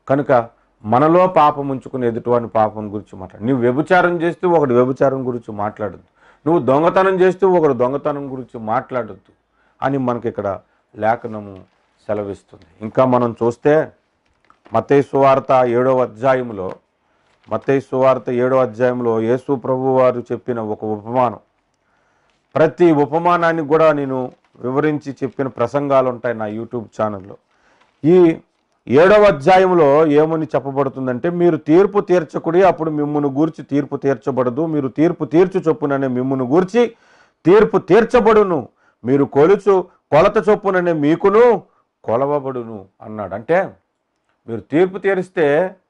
కనుక మనలో పాపం ఉంచుకుని ఎదుటివాని పాపం గురించి మాట్లాడు. నువ్వు వ్యభిచారం చేస్తూ ఒకడు వ్యభిచారం గురించి మాట్లాడద్దు, నువ్వు దొంగతనం చేస్తూ ఒకడు దొంగతనం గురించి మాట్లాడద్దు అని మనకి ఇక్కడ లేఖనము సెలవిస్తుంది. ఇంకా మనం చూస్తే మత్తయి సువార్త 7వ అధ్యాయంలో, మత్తయి సువార్త 7వ అధ్యాయంలో యేసు ప్రభు వారు చెప్పిన ఒక ఉపమానం. ప్రతి ఉపమానాన్ని కూడా నేను వివరించి చెప్పిన ప్రసంగాలు ఉంటాయి నా యూట్యూబ్ ఛానల్లో. ఈ 7వ అధ్యాయంలో ఏమని చెప్పబడుతుందంటే, మీరు తీర్పు తీర్చకుడి, అప్పుడు మిమ్మును గూర్చి తీర్పు తీర్చబడదు, మీరు తీర్పు తీర్చు చొప్పుననే మిమ్మును గూర్చి తీర్పు తీర్చబడును, మీరు కొలత చొప్పుననే మీకును కొలవబడును అన్నాడు. అంటే మీరు తీర్పు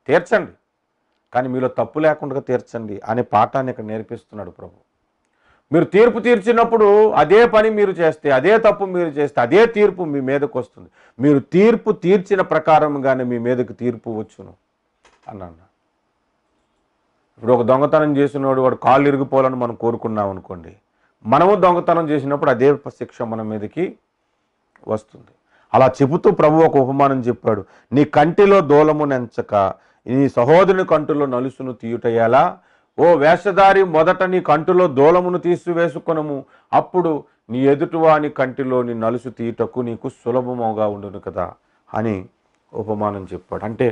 తీర్చండి, కానీ మీలో తప్పు లేకుండా తీర్చండి అనే పాఠాన్ని ఇక్కడ నేర్పిస్తున్నాడు ప్రభు. మీరు తీర్పు తీర్చినప్పుడు అదే పని మీరు చేస్తే, అదే తప్పు మీరు చేస్తే, అదే తీర్పు మీ మీదకు వస్తుంది. మీరు తీర్పు తీర్చిన ప్రకారంగానే మీ మీదకు తీర్పు వచ్చును అన్నాడు. ఇప్పుడు ఒక దొంగతనం చేసినోడు వాడు కాళ్ళు ఇరిగిపోవాలని మనం కోరుకున్నాం అనుకోండి, మనము దొంగతనం చేసినప్పుడు అదే శిక్ష మన మీదకి వస్తుంది. అలా చెబుతూ ప్రభు ఒక ఉపమానం చెప్పాడు. నీ కంటిలో దూలము నెంచక నీ సహోదరుని కంటిలో నలుసును తీయుటయ్యాలా? ఓ వేషధారి, మొదట నీ కంటిలో దూలమును తీసివేసుకొనము, అప్పుడు నీ ఎదుటివాని కంటిలోని నలుసు తీయుటకు నీకు సులభముగా ఉండును కదా అని ఉపమానం చెప్పాడు. అంటే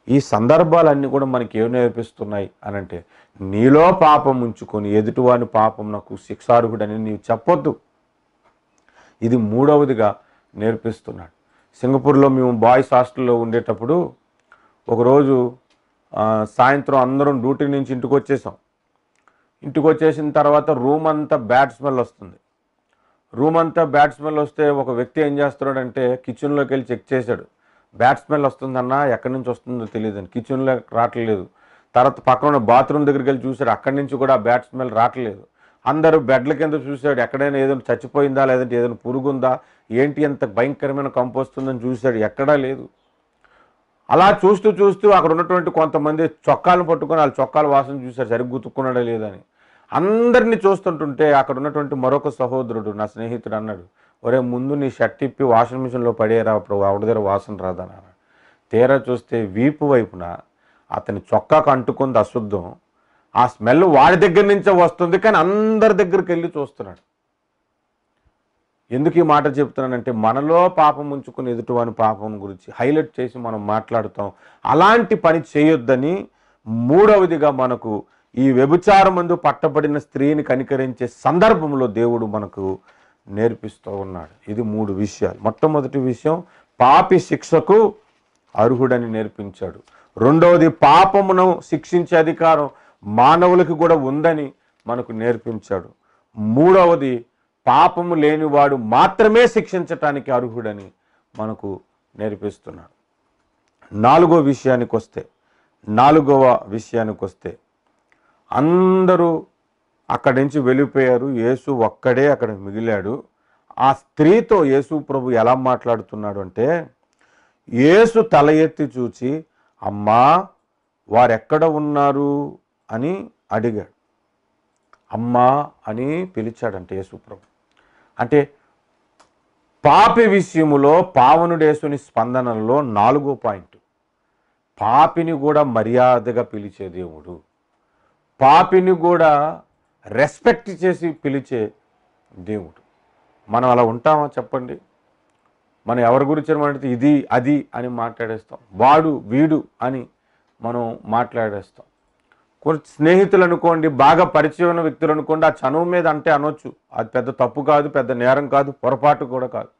ఈ సందర్భాలన్నీ కూడా మనకి ఏం నేర్పిస్తున్నాయి అని అంటే, నీలో పాపం ఉంచుకొని ఎదుటివాని పాపం నాకు శిక్షార్హుడని నీవు చెప్పొద్దు. ఇది మూడవదిగా నేర్పిస్తున్నాడు. సింగపూర్లో మేము బాయ్స్ హాస్టల్లో ఉండేటప్పుడు ఒకరోజు సాయంత్రం అందరం డ్యూటీ నుంచి ఇంటికి వచ్చేసాం. ఇంటికి వచ్చేసిన తర్వాత రూమ్ అంతా బ్యాడ్ స్మెల్ వస్తుంది. రూమ్ అంతా బ్యాడ్ స్మెల్ వస్తే ఒక వ్యక్తి ఏం చేస్తున్నాడంటే కిచెన్లోకి వెళ్ళి చెక్ చేశాడు. బ్యాడ్ స్మెల్ వస్తుందన్నా, ఎక్కడి నుంచి వస్తుందో తెలియదని. కిచెన్లో రావట్లేదు. తర్వాత పక్కన బాత్రూమ్ దగ్గరికి వెళ్ళి చూశాడు, అక్కడి నుంచి కూడా బ్యాడ్ స్మెల్ రావట్లేదు. అందరూ బెడ్ల కింద చూశాడు, ఎక్కడైనా ఏదైనా చచ్చిపోయిందా, లేదంటే ఏదైనా పురుగుందా, ఏంటి ఎంత భయంకరమైన కంపు వస్తుందని చూశాడు, ఎక్కడా లేదు. అలా చూస్తూ చూస్తూ అక్కడ ఉన్నటువంటి కొంతమంది చొక్కాలను పట్టుకొని వాళ్ళ చొక్కాల వాసన చూశారు, సరిగ్గా గుతుక్కున్నాడా లేదని. అందరినీ చూస్తుంటుంటే అక్కడ ఉన్నటువంటి మరొక సహోదరుడు, నా స్నేహితుడు అన్నాడు, ఒరే ముందు నీ షర్ట్ ఇప్పి వాషింగ్ మిషన్లో పడేరా, అప్పుడు ఆవిడ దగ్గర వాసన రాదని అన్నాడు. తీరా చూస్తే వీపు వైపున అతని చొక్కాకు అంటుకుంది అశుద్ధం. ఆ స్మెల్ వాడి దగ్గర నుంచే వస్తుంది, కానీ అందరి దగ్గరికి వెళ్ళి చూస్తున్నాడు. ఎందుకు ఈ మాట చెప్తున్నానంటే, మనలో పాపం ఉంచుకుని ఎదుటివాని పాపం గురించి హైలైట్ చేసి మనం మాట్లాడుతాం. అలాంటి పని చేయొద్దని మూడవదిగా మనకు ఈ వ్యభిచారమందు పట్టబడిన స్త్రీని కనికరించే సందర్భంలో దేవుడు మనకు నేర్పిస్తూ ఉన్నాడు. ఇది 3 విషయాలు. మొట్టమొదటి విషయం, పాపి శిక్షకు అర్హుడని నేర్పించాడు. రెండవది, పాపమును శిక్షించే అధికారం మానవులకు కూడా ఉందని మనకు నేర్పించాడు. మూడవది, పాపము లేనివాడు మాత్రమే శిక్షించటానికి అర్హుడని మనకు నేర్పిస్తున్నాడు. నాలుగవ విషయానికి వస్తే అందరూ అక్కడి నుంచి వెళ్ళిపోయారు, యేసు ఒక్కడే అక్కడ మిగిలాడు. ఆ స్త్రీతో యేసు ప్రభు ఎలా మాట్లాడుతున్నాడు అంటే, యేసు తల ఎత్తి చూచి, అమ్మా వారెక్కడ ఉన్నారు అని అడిగాడు. అమ్మా అని పిలిచాడంటే యేసు ప్రభు. అంటే పాపి విషయములో పావనుడేసుని స్పందనలో 4వ పాయింట్, పాపిని కూడా మర్యాదగా పిలిచే దేవుడు, పాపిని కూడా రెస్పెక్ట్ చేసి పిలిచే దేవుడు. మనం అలా ఉంటామా చెప్పండి? మనం ఎవరి గురించి అంటే ఇది అది అని మాట్లాడేస్తాం, వాడు వీడు అని మనం మాట్లాడేస్తాం. కొన్ని స్నేహితులు అనుకోండి, బాగా పరిచయం ఉన్న వ్యక్తులు అనుకోండి, ఆ చనువు మీద అంటే అనొచ్చు, అది పెద్ద తప్పు కాదు, పెద్ద నేరం కాదు, పొరపాటు కూడా కాదు.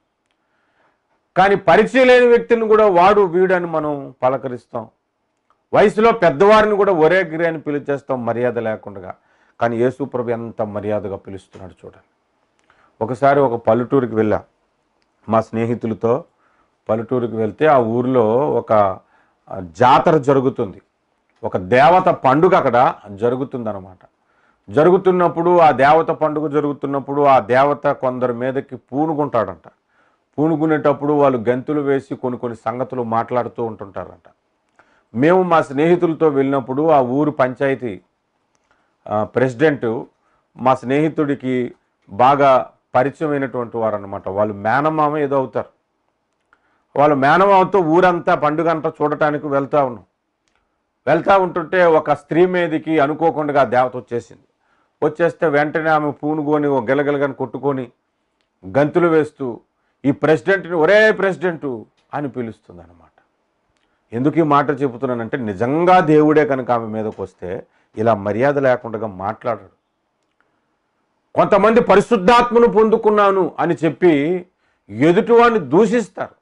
కానీ పరిచయం లేని వ్యక్తిని కూడా వాడు వీడు అని మనం పలకరిస్తాం. వయసులో పెద్దవారిని కూడా ఒరే గిరి అని పిలిచేస్తాం మర్యాద లేకుండా. కానీ యేసు ప్రభు ఎంత మర్యాదగా పిలుస్తున్నాడు చూడండి. ఒకసారి ఒక పల్లెటూరుకి వెళ్ళా, మా స్నేహితులతో పల్లెటూరుకి వెళ్తే ఆ ఊరిలో ఒక జాతర జరుగుతుంది, ఒక దేవత పండుగ అక్కడ జరుగుతుందన్నమాట. జరుగుతున్నప్పుడు ఆ దేవత పండుగ జరుగుతున్నప్పుడు ఆ దేవత కొందరి మీదకి పూనుకుంటాడంట. పూనుకునేటప్పుడు వాళ్ళు గంతులు వేసి కొన్ని సంగతులు మాట్లాడుతూ ఉంటుంటారంట. మేము మా స్నేహితులతో వెళ్ళినప్పుడు ఆ ఊరు పంచాయతీ ప్రెసిడెంట్ మా స్నేహితుడికి బాగా పరిచయమైనటువంటి వారు అనమాట. వాళ్ళు మేనమామ ఏదో అవుతారు. వాళ్ళు మేనమామతో ఊరంతా పండుగ అంతా చూడటానికి వెళ్తూ ఉంటుంటే ఒక స్త్రీ మీదకి అనుకోకుండా దేవత వచ్చేస్తే వెంటనే ఆమె పూనుకొని గిలగిలగని కొట్టుకొని గంతులు వేస్తూ ఈ ప్రెసిడెంట్ని ఒరే ప్రెసిడెంటు అని పిలుస్తుంది అనమాట. ఎందుకు ఈ మాట చెబుతున్నానంటే, నిజంగా దేవుడే కనుక ఆమె మీదకి వస్తే ఇలా మర్యాద లేకుండా మాట్లాడాడు. కొంతమంది పరిశుద్ధాత్మను పొందుకున్నాను అని చెప్పి ఎదుటివాడిని దూషిస్తారు.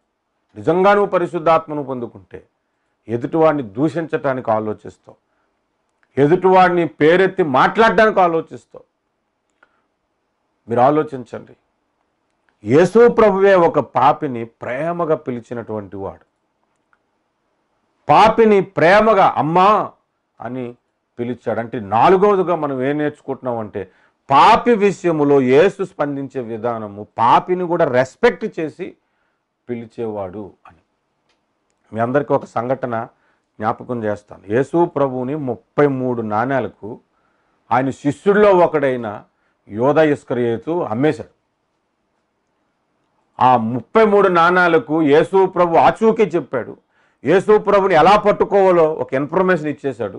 నిజంగా నువ్వు పరిశుద్ధాత్మను పొందుకుంటే ఎదుటివాడిని దూషించటానికి ఆలోచిస్తావు, ఎదుటివాడిని పేరెత్తి మాట్లాడడానికి ఆలోచిస్తావు. మీరు ఆలోచించండి. యేసు ప్రభువే ఒక పాపిని ప్రేమగా పిలిచినటువంటి వాడు. పాపిని ప్రేమగా అమ్మా అని పిలిచాడు. అంటే నాలుగవదిగా మనం ఏం నేర్చుకుంటున్నాం అంటే, పాపి విషయములో యేసు స్పందించే విధానము పాపిని కూడా రెస్పెక్ట్ చేసి పిలిచేవాడు అని. మీ అందరికీ ఒక సంఘటన జ్ఞాపకం చేస్తాను. యేసు ప్రభువుని 33 నాణేలకు ఆయన శిష్యుల్లో ఒకడైన యోధా ఇస్కరియోతు అమ్మేశాడు. ఆ 33 నాణాలకు యేసు ప్రభు ఆచూకీ చెప్పాడు. యేసు ప్రభుని ఎలా పట్టుకోవాలో ఒక ఇన్ఫర్మేషన్ ఇచ్చేశాడు.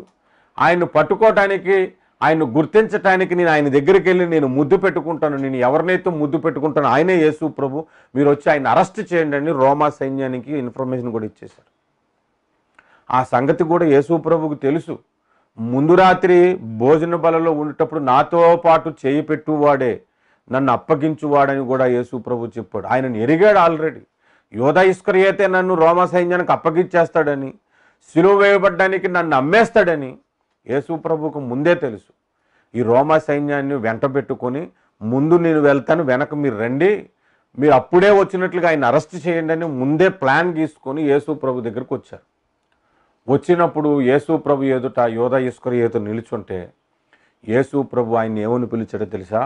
ఆయన్ను పట్టుకోవటానికి, ఆయన్ను గుర్తించటానికి నేను ఆయన దగ్గరికి వెళ్ళి నేను ముద్దు పెట్టుకుంటాను, నేను ఎవరినైతే ముద్దు పెట్టుకుంటాను ఆయనే యేసు ప్రభు, మీరు వచ్చి ఆయన అరెస్ట్ చేయండి అని రోమా సైన్యానికి ఇన్ఫర్మేషన్ కూడా ఇచ్చేశాడు. ఆ సంగతి కూడా యేసు ప్రభుకు తెలుసు. ముందు రాత్రి భోజన బలలో ఉండేటప్పుడు నాతో పాటు చేయి పెట్టువాడే నన్ను అప్పగించువాడని కూడా యేసు ప్రభు చెప్పాడు. ఆయనను ఎరిగాడు ఆల్రెడీ. యోధా ఇస్కరియోతే నన్ను రోమా సైన్యానికి అప్పగించేస్తాడని, సిలువ వేయబడ్డానికి నన్ను అమ్మేస్తాడని యేసు ప్రభుకు ముందే తెలుసు. ఈ రోమా సైన్యాన్ని వెంట పెట్టుకొని ముందు నేను వెళ్తాను, వెనక మీరు రండి, మీరు అప్పుడే వచ్చినట్లుగా ఆయన అరెస్ట్ చేయండి అని ముందే ప్లాన్ గీసుకొని యేసు ప్రభు దగ్గరికి వచ్చారు. వచ్చినప్పుడు యేసు ప్రభు ఎదుట యోధా ఇస్కరియోతు నిలుచుంటే యేసు ప్రభు ఆయన ఏమని పిలిచాడో తెలుసా?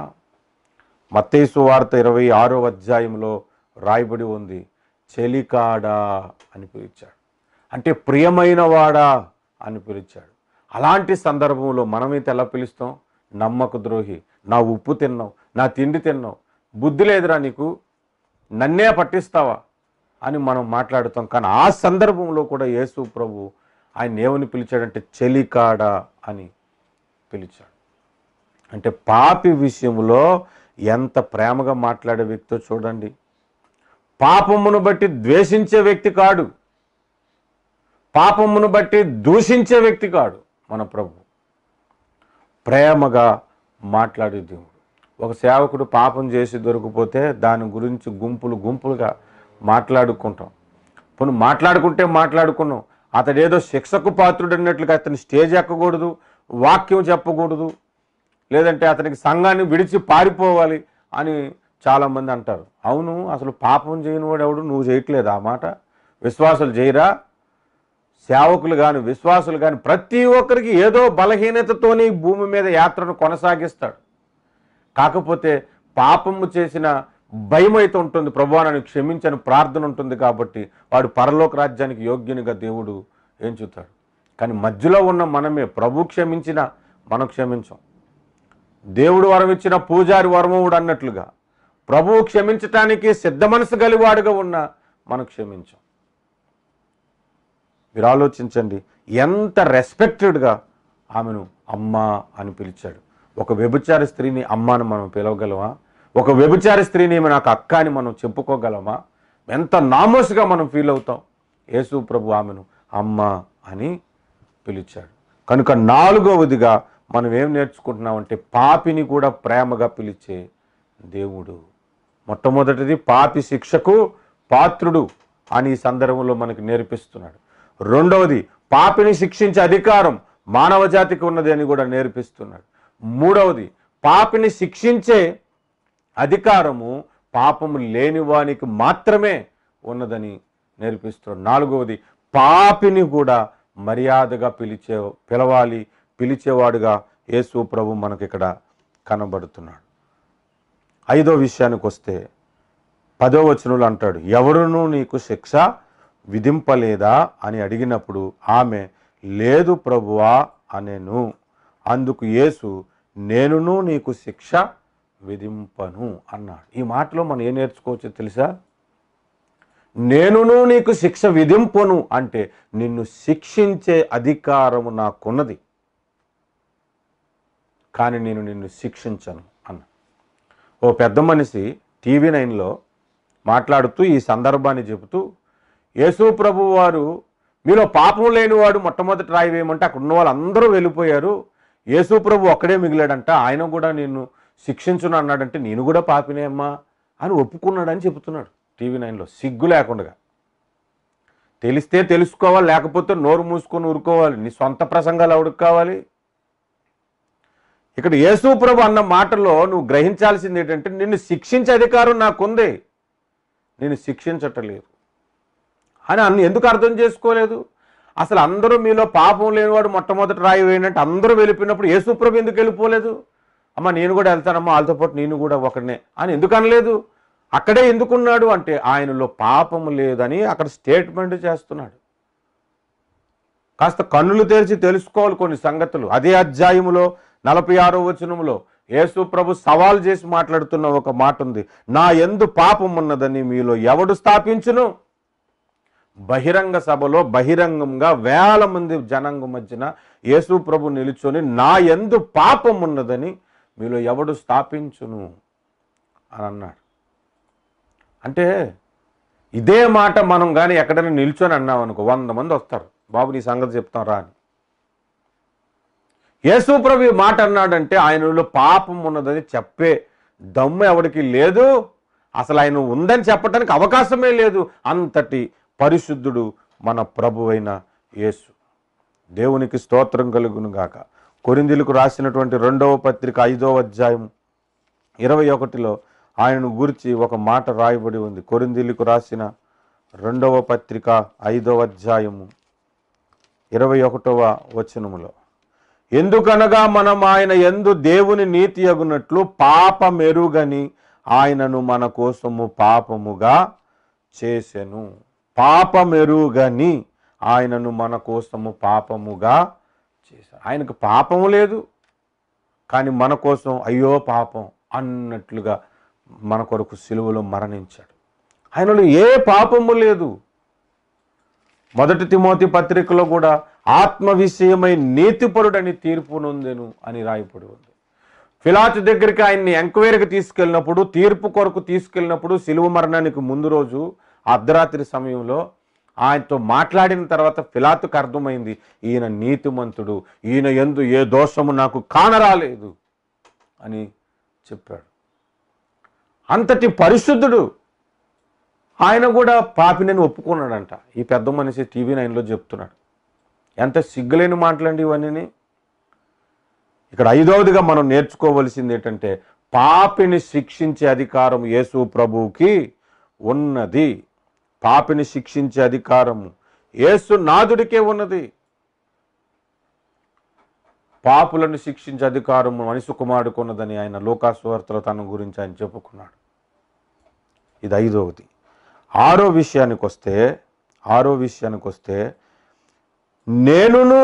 మత్తయి సువార్త 26వ అధ్యాయంలో రాయబడి ఉంది, చెలికాడా అని పిలిచాడు. అంటే ప్రియమైన వాడా అని పిలిచాడు. అలాంటి సందర్భంలో మనమైతే ఎలా పిలుస్తాం? నమ్మక ద్రోహి, నా ఉప్పు తిన్నావు, నా తిండి తిన్నావు, బుద్ధి లేదురా నీకు, నన్నే పట్టిస్తావా అని మనం మాట్లాడుతాం. కానీ ఆ సందర్భంలో కూడా యేసు ప్రభు ఆయన ఏమని పిలిచాడంటే చెలికాడా అని పిలిచాడు. అంటే పాపి విషయంలో ఎంత ప్రేమగా మాట్లాడే వ్యక్తో చూడండి. పాపమును బట్టి ద్వేషించే వ్యక్తి కాడు, పాపమును బట్టి దూషించే వ్యక్తి కాడు మన ప్రభు. ప్రేమగా మాట్లాడే దేవుడు. ఒక సేవకుడు పాపం చేసి దొరికిపోతే దాని గురించి గుంపులు గుంపులుగా మాట్లాడుకుంటాం. పోనీ మాట్లాడుకున్నాం, అతడేదో శిక్షకు పాత్రుడు అన్నట్లుగా అతని స్టేజ్ ఎక్కకూడదు, వాక్యం చెప్పకూడదు, లేదంటే అతనికి సంఘాన్ని విడిచి పారిపోవాలి అని చాలామంది అంటారు. అవును, అసలు పాపం చేయని వాడు ఎవడు? నువ్వు చేయట్లేదు ఆ మాట. విశ్వాసులు చేయరా? సేవకులు కానీ విశ్వాసులు కానీ ప్రతి ఒక్కరికి ఏదో బలహీనతతోనే భూమి మీద యాత్రను కొనసాగిస్తాడు. కాకపోతే పాపము చేసిన భయం అయితే ఉంటుంది, ప్రభువా నన్ను క్షమించని ప్రార్థన ఉంటుంది. కాబట్టి వాడు పరలోక రాజ్యానికి యోగ్యునిగా దేవుడు ఎంచుతాడు. కానీ మధ్యలో ఉన్న మనమే ప్రభు క్షమించినా మనం క్షమించం. దేవుడు వరం ఇచ్చిన పూజారి వరమవుడు అన్నట్లుగా ప్రభువు క్షమించటానికి సిద్ధ మనసు గలివాడుగా ఉన్న మనం క్షమించం. మీరు ఆలోచించండి, ఎంత రెస్పెక్టెడ్గా ఆమెను అమ్మా అని పిలిచాడు. ఒక వ్యభిచార స్త్రీని అమ్మ అని మనం పిలవగలమా? ఒక వ్యభిచార స్త్రీని నాకు అక్క అని మనం చెప్పుకోగలమా? ఎంత నామోస్గా మనం ఫీల్ అవుతాం. యేసు ప్రభు ఆమెను అమ్మ అని పిలిచాడు. కనుక నాలుగవదిగా మనం ఏం నేర్చుకుంటున్నామంటే పాపిని కూడా ప్రేమగా పిలిచే దేవుడు. మొట్టమొదటిది పాపి శిక్షకు పాత్రుడు అని ఈ సందర్భంలో మనకు నేర్పిస్తున్నాడు. రెండవది పాపిని శిక్షించే అధికారం మానవ జాతికి ఉన్నది అని కూడా నేర్పిస్తున్నాడు. మూడవది పాపిని శిక్షించే అధికారము పాపము లేని వానికి మాత్రమే ఉన్నదని నేర్పిస్తున్నాడు. నాలుగవది పాపిని కూడా మర్యాదగా పిలవాలి, పిలిచేవాడుగా యేసు ప్రభు మనకి ఇక్కడ కనబడుతున్నాడు. ఐదో విషయానికి వస్తే 10వ వచనంలో అంటాడు, ఎవరునూ నీకు శిక్ష విధింపలేదా అని అడిగినప్పుడు ఆమె లేదు ప్రభువా అనెను. అందుకు యేసు నేనును నీకు శిక్ష విధింపను అన్నాడు. ఈ మాటలో మనం ఏం నేర్చుకోవచ్చో తెలుసా? నేనును నీకు శిక్ష విధింపను అంటే నిన్ను శిక్షించే అధికారము నాకున్నది, కానీ నేను నిన్ను శిక్షించను అన్న. ఓ పెద్ద మనిషి టీవీ 9లో మాట్లాడుతూ ఈ సందర్భాన్ని చెబుతూ, యేసు ప్రభు వారు మీలో పాపం లేనివాడు మొట్టమొదటి రాయి వేయమంటే అక్కడ ఉన్న వాళ్ళందరూ వెళ్ళిపోయారు, యేసు ప్రభు ఒక్కడే మిగిలాడంట, ఆయన కూడా నిన్ను శిక్షించును అన్నాడంటే నేను కూడా పాపినే అమ్మా అని ఒప్పుకున్నాడని చెబుతున్నాడు టీవీ 9లో. సిగ్గు లేకుండా. తెలిస్తే తెలుసుకోవాలి, లేకపోతే నోరు మూసుకొని ఊరుకోవాలి. నీ సొంత ప్రసంగాలు ఎవడికి కావాలి? ఇక్కడ యేసు ప్రభు అన్న మాటలో నువ్వు గ్రహించాల్సింది ఏంటంటే, నిన్ను శిక్షించే అధికారం నాకుంది, నేను శిక్షించటలేదు అని ఎందుకు అర్థం చేసుకోలేదు? అసలు అందరూ మీలో పాపం లేనివాడు మొట్టమొదటి రాయి వేయండి అందరూ వెళ్ళిపోయినప్పుడు యేసు ప్రభు ఎందుకు వెళ్ళిపోలేదు? అమ్మ నేను కూడా వెళ్తానమ్మా, వాళ్ళతో పాటు నేను కూడా ఒకరినే అని ఎందుకు అనలేదు? అక్కడే ఎందుకున్నాడు అంటే ఆయనలో పాపము లేదని అక్కడ స్టేట్మెంట్ చేస్తున్నాడు. కాస్త కన్నులు తెరిచి తెలుసుకోవాలి కొన్ని సంగతులు. అదే అధ్యాయములో 46వ వచనములో యేసు ప్రభు సవాల్ చేసి మాట్లాడుతున్న ఒక మాట ఉంది. నా యందు పాపం ఉన్నదని మీలో ఎవడు స్థాపించును? బహిరంగ సభలో బహిరంగంగా వేల మంది జనాంగం మధ్యన యేసు ప్రభు నిలుచొని నా యందు పాపం ఉన్నదని మీలో ఎవడు స్థాపించును అని అన్నాడు. అంటే ఇదే మాట మనం కానీ ఎక్కడైనా నిల్చొని అన్నాం అనుకో 100 మంది వస్తారు, బాబు నీ సంగతి చెప్తాం రా అని. యేసు ప్రభు మాట అన్నాడంటే ఆయనలో పాపం ఉన్నదని చెప్పే దమ్ము ఎవరికి లేదు, అసలు ఆయన ఉందని చెప్పడానికి అవకాశమే లేదు. అంతటి పరిశుద్ధుడు మన ప్రభువైన యేసు. దేవునికి స్తోత్రం కలుగును గాక. కొరింథీయులకు రాసినటువంటి 2వ పత్రిక 5వ అధ్యాయం 21లో ఆయనను గురించి ఒక మాట రాయబడి ఉంది. కొరింథీయులకు రాసిన 2వ పత్రిక 5వ అధ్యాయము 21వ వచనములో, ఎందుకనగా మనం ఆయన యందు దేవుని నీతి అగునట్లు పాపమెరుగని ఆయనను మన కోసము పాపముగా చేసెను. పాపమెరుగని ఆయనను మన కోసము పాపముగా చేశాడు. ఆయనకు పాపము లేదు, కానీ మన కోసం అయ్యో పాపం అన్నట్లుగా మన కొరకు సిలువలో మరణించాడు. ఆయనలో ఏ పాపము లేదు. 1 తిమోతి పత్రికలో కూడా ఆత్మ విషయమై నీతిపరుడని తీర్పు నొందెను అని రాయబడి ఉంది. పిలాతు దగ్గరికి ఆయన్ని ఎంక్వైరీకి తీసుకెళ్ళినప్పుడు, తీర్పు కొరకు తీసుకెళ్ళినప్పుడు, సిలువ మరణానికి ముందు రోజు అర్ధరాత్రి సమయంలో ఆయనతో మాట్లాడిన తర్వాత పిలాతుకు అర్థమైంది, ఈయన నీతిమంతుడు, ఈయన యందు ఏ దోషము నాకు కానరాలేదు అని చెప్పాడు. అంతటి పరిశుద్ధుడు. ఆయన కూడా పాపినని ఒప్పుకున్నాడంట. ఈ పెద్ద మనిషి టీవీ 9లో చెప్తున్నాడు. ఎంత సిగ్గులేని మాటలండి ఇవన్నీ. ఇక్కడ 5వదిగా మనం నేర్చుకోవలసింది ఏంటంటే, పాపిని శిక్షించే అధికారం యేసు ప్రభువుకి ఉన్నది. పాపిని శిక్షించే అధికారము యేసు నాథుడికే ఉన్నది. పాపులను శిక్షించే అధికారము మనిషి కుమారుడికి ఉన్నదని ఆయన లూకా సువార్తలో తన గురించి ఆయన చెప్పుకున్నాడు. ఇది 5వది. 6వ విషయానికి వస్తే నేనును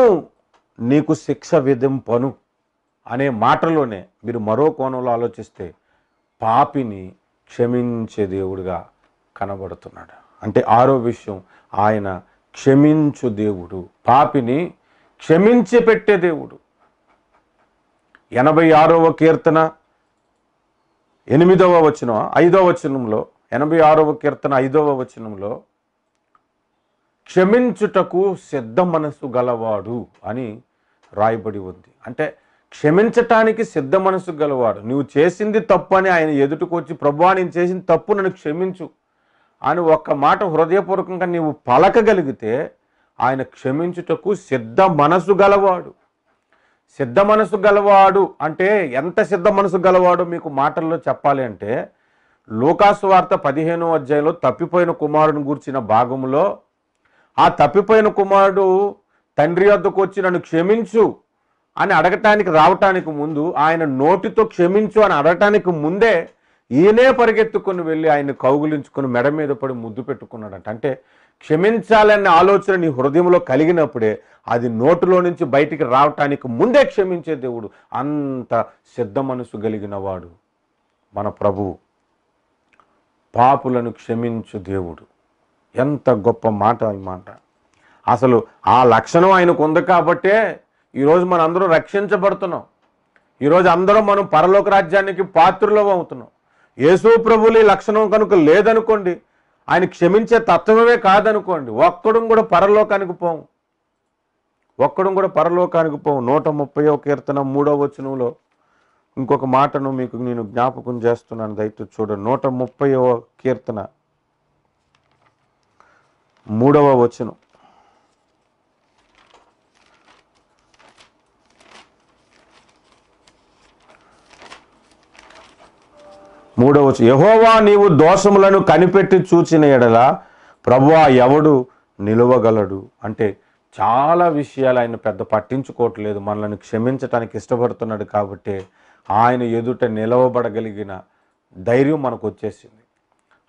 నీకు శిక్ష విధింపను అనే మాటలోనే మీరు మరో కోణంలో ఆలోచిస్తే పాపిని క్షమించే దేవుడుగా కనబడుతున్నాడు. అంటే 6వ విషయం, ఆయన క్షమించు దేవుడు, పాపిని క్షమించి పెట్టే దేవుడు. 86వ కీర్తన 8వ వచనం 5వ వచనంలో 86వ కీర్తన 5వ వచనంలో క్షమించుటకు సిద్ధ మనసు గలవాడు అని రాయబడి ఉంది. అంటే క్షమించటానికి సిద్ధ మనసు గలవాడు. నువ్వు చేసింది తప్పు అని ఆయన ఎదుటికి వచ్చి, ప్రభువా నేను చేసింది తప్పు నన్ను క్షమించు అని ఒక్క మాట హృదయపూర్వకంగా నీవు పలకగలిగితే ఆయన క్షమించుటకు సిద్ధ మనసు గలవాడు. సిద్ధ మనసు గలవాడు అంటే ఎంత సిద్ధ మనసు గలవాడు మీకు మాటల్లో చెప్పాలి అంటే, లూకాసు వార్త 15వ అధ్యాయంలో తప్పిపోయిన కుమారుని గూర్చిన భాగంలో ఆ తప్పిపోయిన కుమారుడు తండ్రి వద్దకు వచ్చి నన్ను క్షమించు అని అడగటానికి రావటానికి ముందు, ఆయన నోటితో క్షమించు అని అడగటానికి ముందే ఈయనే పరిగెత్తుకొని వెళ్ళి ఆయన కౌగులించుకొని మెడ మీద పడి ముద్దు పెట్టుకున్నాడంట. అంటే క్షమించాలనే ఆలోచన నీ హృదయంలో కలిగినప్పుడే అది నోటిలో నుంచి బయటికి రావటానికి ముందే క్షమించే దేవుడు. అంత సిద్ధ మనసు కలిగిన వాడు మన ప్రభువు. పాపులను క్షమించు దేవుడు. ఎంత గొప్ప మాట ఈ మాట. అసలు ఆ లక్షణం ఆయనకు ఉంది కాబట్టే ఈరోజు మన అందరూ రక్షించబడుతున్నాం. ఈరోజు అందరం మనం పరలోక రాజ్యానికి పాత్రులం అవుతున్నాం. యేసు ప్రభువుల లక్షణం కనుక లేదనుకోండి, ఆయన క్షమించే తత్వమే కాదనుకోండి, ఒక్కడం కూడా పరలోకానికి పోము. 130వ కీర్తన 3వ వచనంలో ఇంకొక మాటను మీకు నేను జ్ఞాపకం చేస్తున్నాను, దయచేసి చూడండి. 130వ కీర్తన 3వ వచనం. 3వ వచనం, యెహోవా నీవు దోషములను కనిపెట్టి చూచిన ఎడల ప్రభువా ఎవడు నిలువగలడు. అంటే చాలా విషయాలు ఆయన పెద్ద పట్టించుకోవట్లేదు, మనల్ని క్షమించటానికి ఇష్టపడుతున్నాడు కాబట్టి ఆయన ఎదుట నిలవబడగలిగిన ధైర్యం మనకు వచ్చేసింది.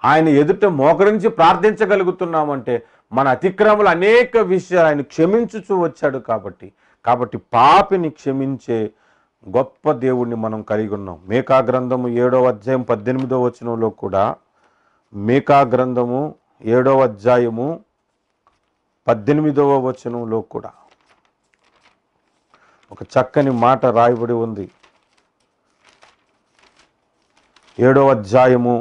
ఆయన ఎదుట మోకరించి ప్రార్థించగలుగుతున్నామంటే మన అతిక్రమలు అనేక విషయాలు ఆయన క్షమించుచూ వచ్చాడు కాబట్టి పాపిని క్షమించే గొప్ప దేవుణ్ణి మనం కలిగి ఉన్నాం. మీకా గ్రంథము 7వ అధ్యాయం 18వ వచనంలో కూడా, మీకా గ్రంథము 7వ అధ్యాయము 18వ వచనంలో కూడా ఒక చక్కని మాట రాయబడి ఉంది. 7వ అధ్యాయము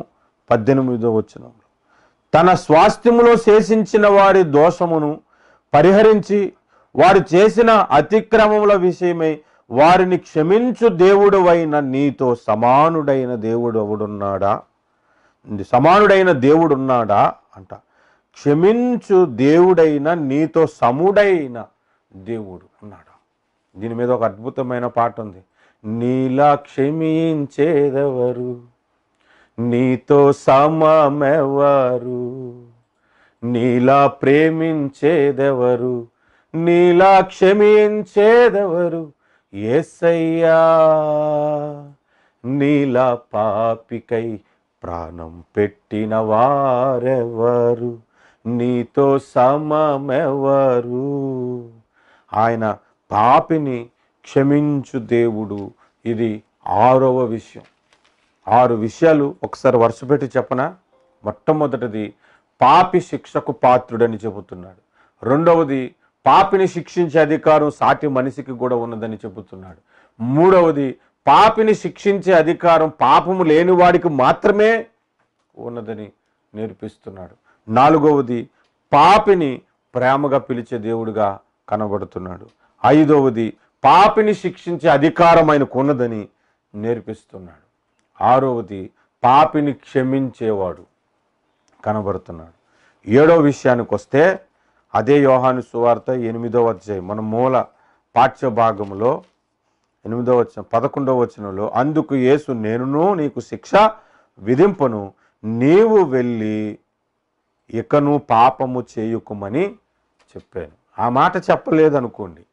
18వ వచనంలో, తన స్వాస్థ్యములో శేషించిన వారి దోషమును పరిహరించి వారు చేసిన అతిక్రమముల విషయమై వారిని క్షమించు దేవుడవైన నీతో సమానుడైన దేవుడు ఎవడున్నాడా, సమానుడైన దేవుడున్నాడా అంట. క్షమించు దేవుడైన నీతో సముడైన దేవుడు ఉన్నాడా. దీని మీద ఒక అద్భుతమైన పాట ఉంది. నీలా క్షమించేదెవరు, నీతో సమమెవరు, నీలా ప్రేమించేదెవరు, నీలా క్షమించేదెవరు, యేసయ్యా నీలా పాపికై ప్రాణం పెట్టిన వారెవరు, నీతో సమమెవరు. ఆయన పాపిని క్షమించు దేవుడు. ఇది 6వ విషయం. 6 విషయాలు ఒకసారి వరుస పెట్టి చెప్పనా. మొట్టమొదటిది పాపి శిక్షకు పాత్రుడని చెబుతున్నాడు. రెండవది పాపిని శిక్షించే అధికారం సాటి మనిషికి కూడా ఉన్నదని చెబుతున్నాడు. మూడవది పాపిని శిక్షించే అధికారం పాపము లేని వాడికి మాత్రమే ఉన్నదని నేర్పిస్తున్నాడు. నాలుగవది పాపిని ప్రేమగా పిలిచే దేవుడుగా కనబడుతున్నాడు. ఐదవది పాపిని శిక్షించే అధికారం ఆయనకు ఉన్నదని నేర్పిస్తున్నాడు. ఆరవది పాపిని క్షమించేవాడు కనబడుతున్నాడు. 7వ విషయానికి వస్తే అదే యోహాను సువార్త 8వ అధ్యాయం మన మూల పాఠ్య భాగంలో 8వ వచనం 11వ వచనంలో, అందుకు యేసు నేనును నీకు శిక్ష విధింపను, నీవు వెళ్ళి ఇకను పాపము చేయుకుమని చెప్పాను. ఆ మాట చెప్పలేదనుకోండి,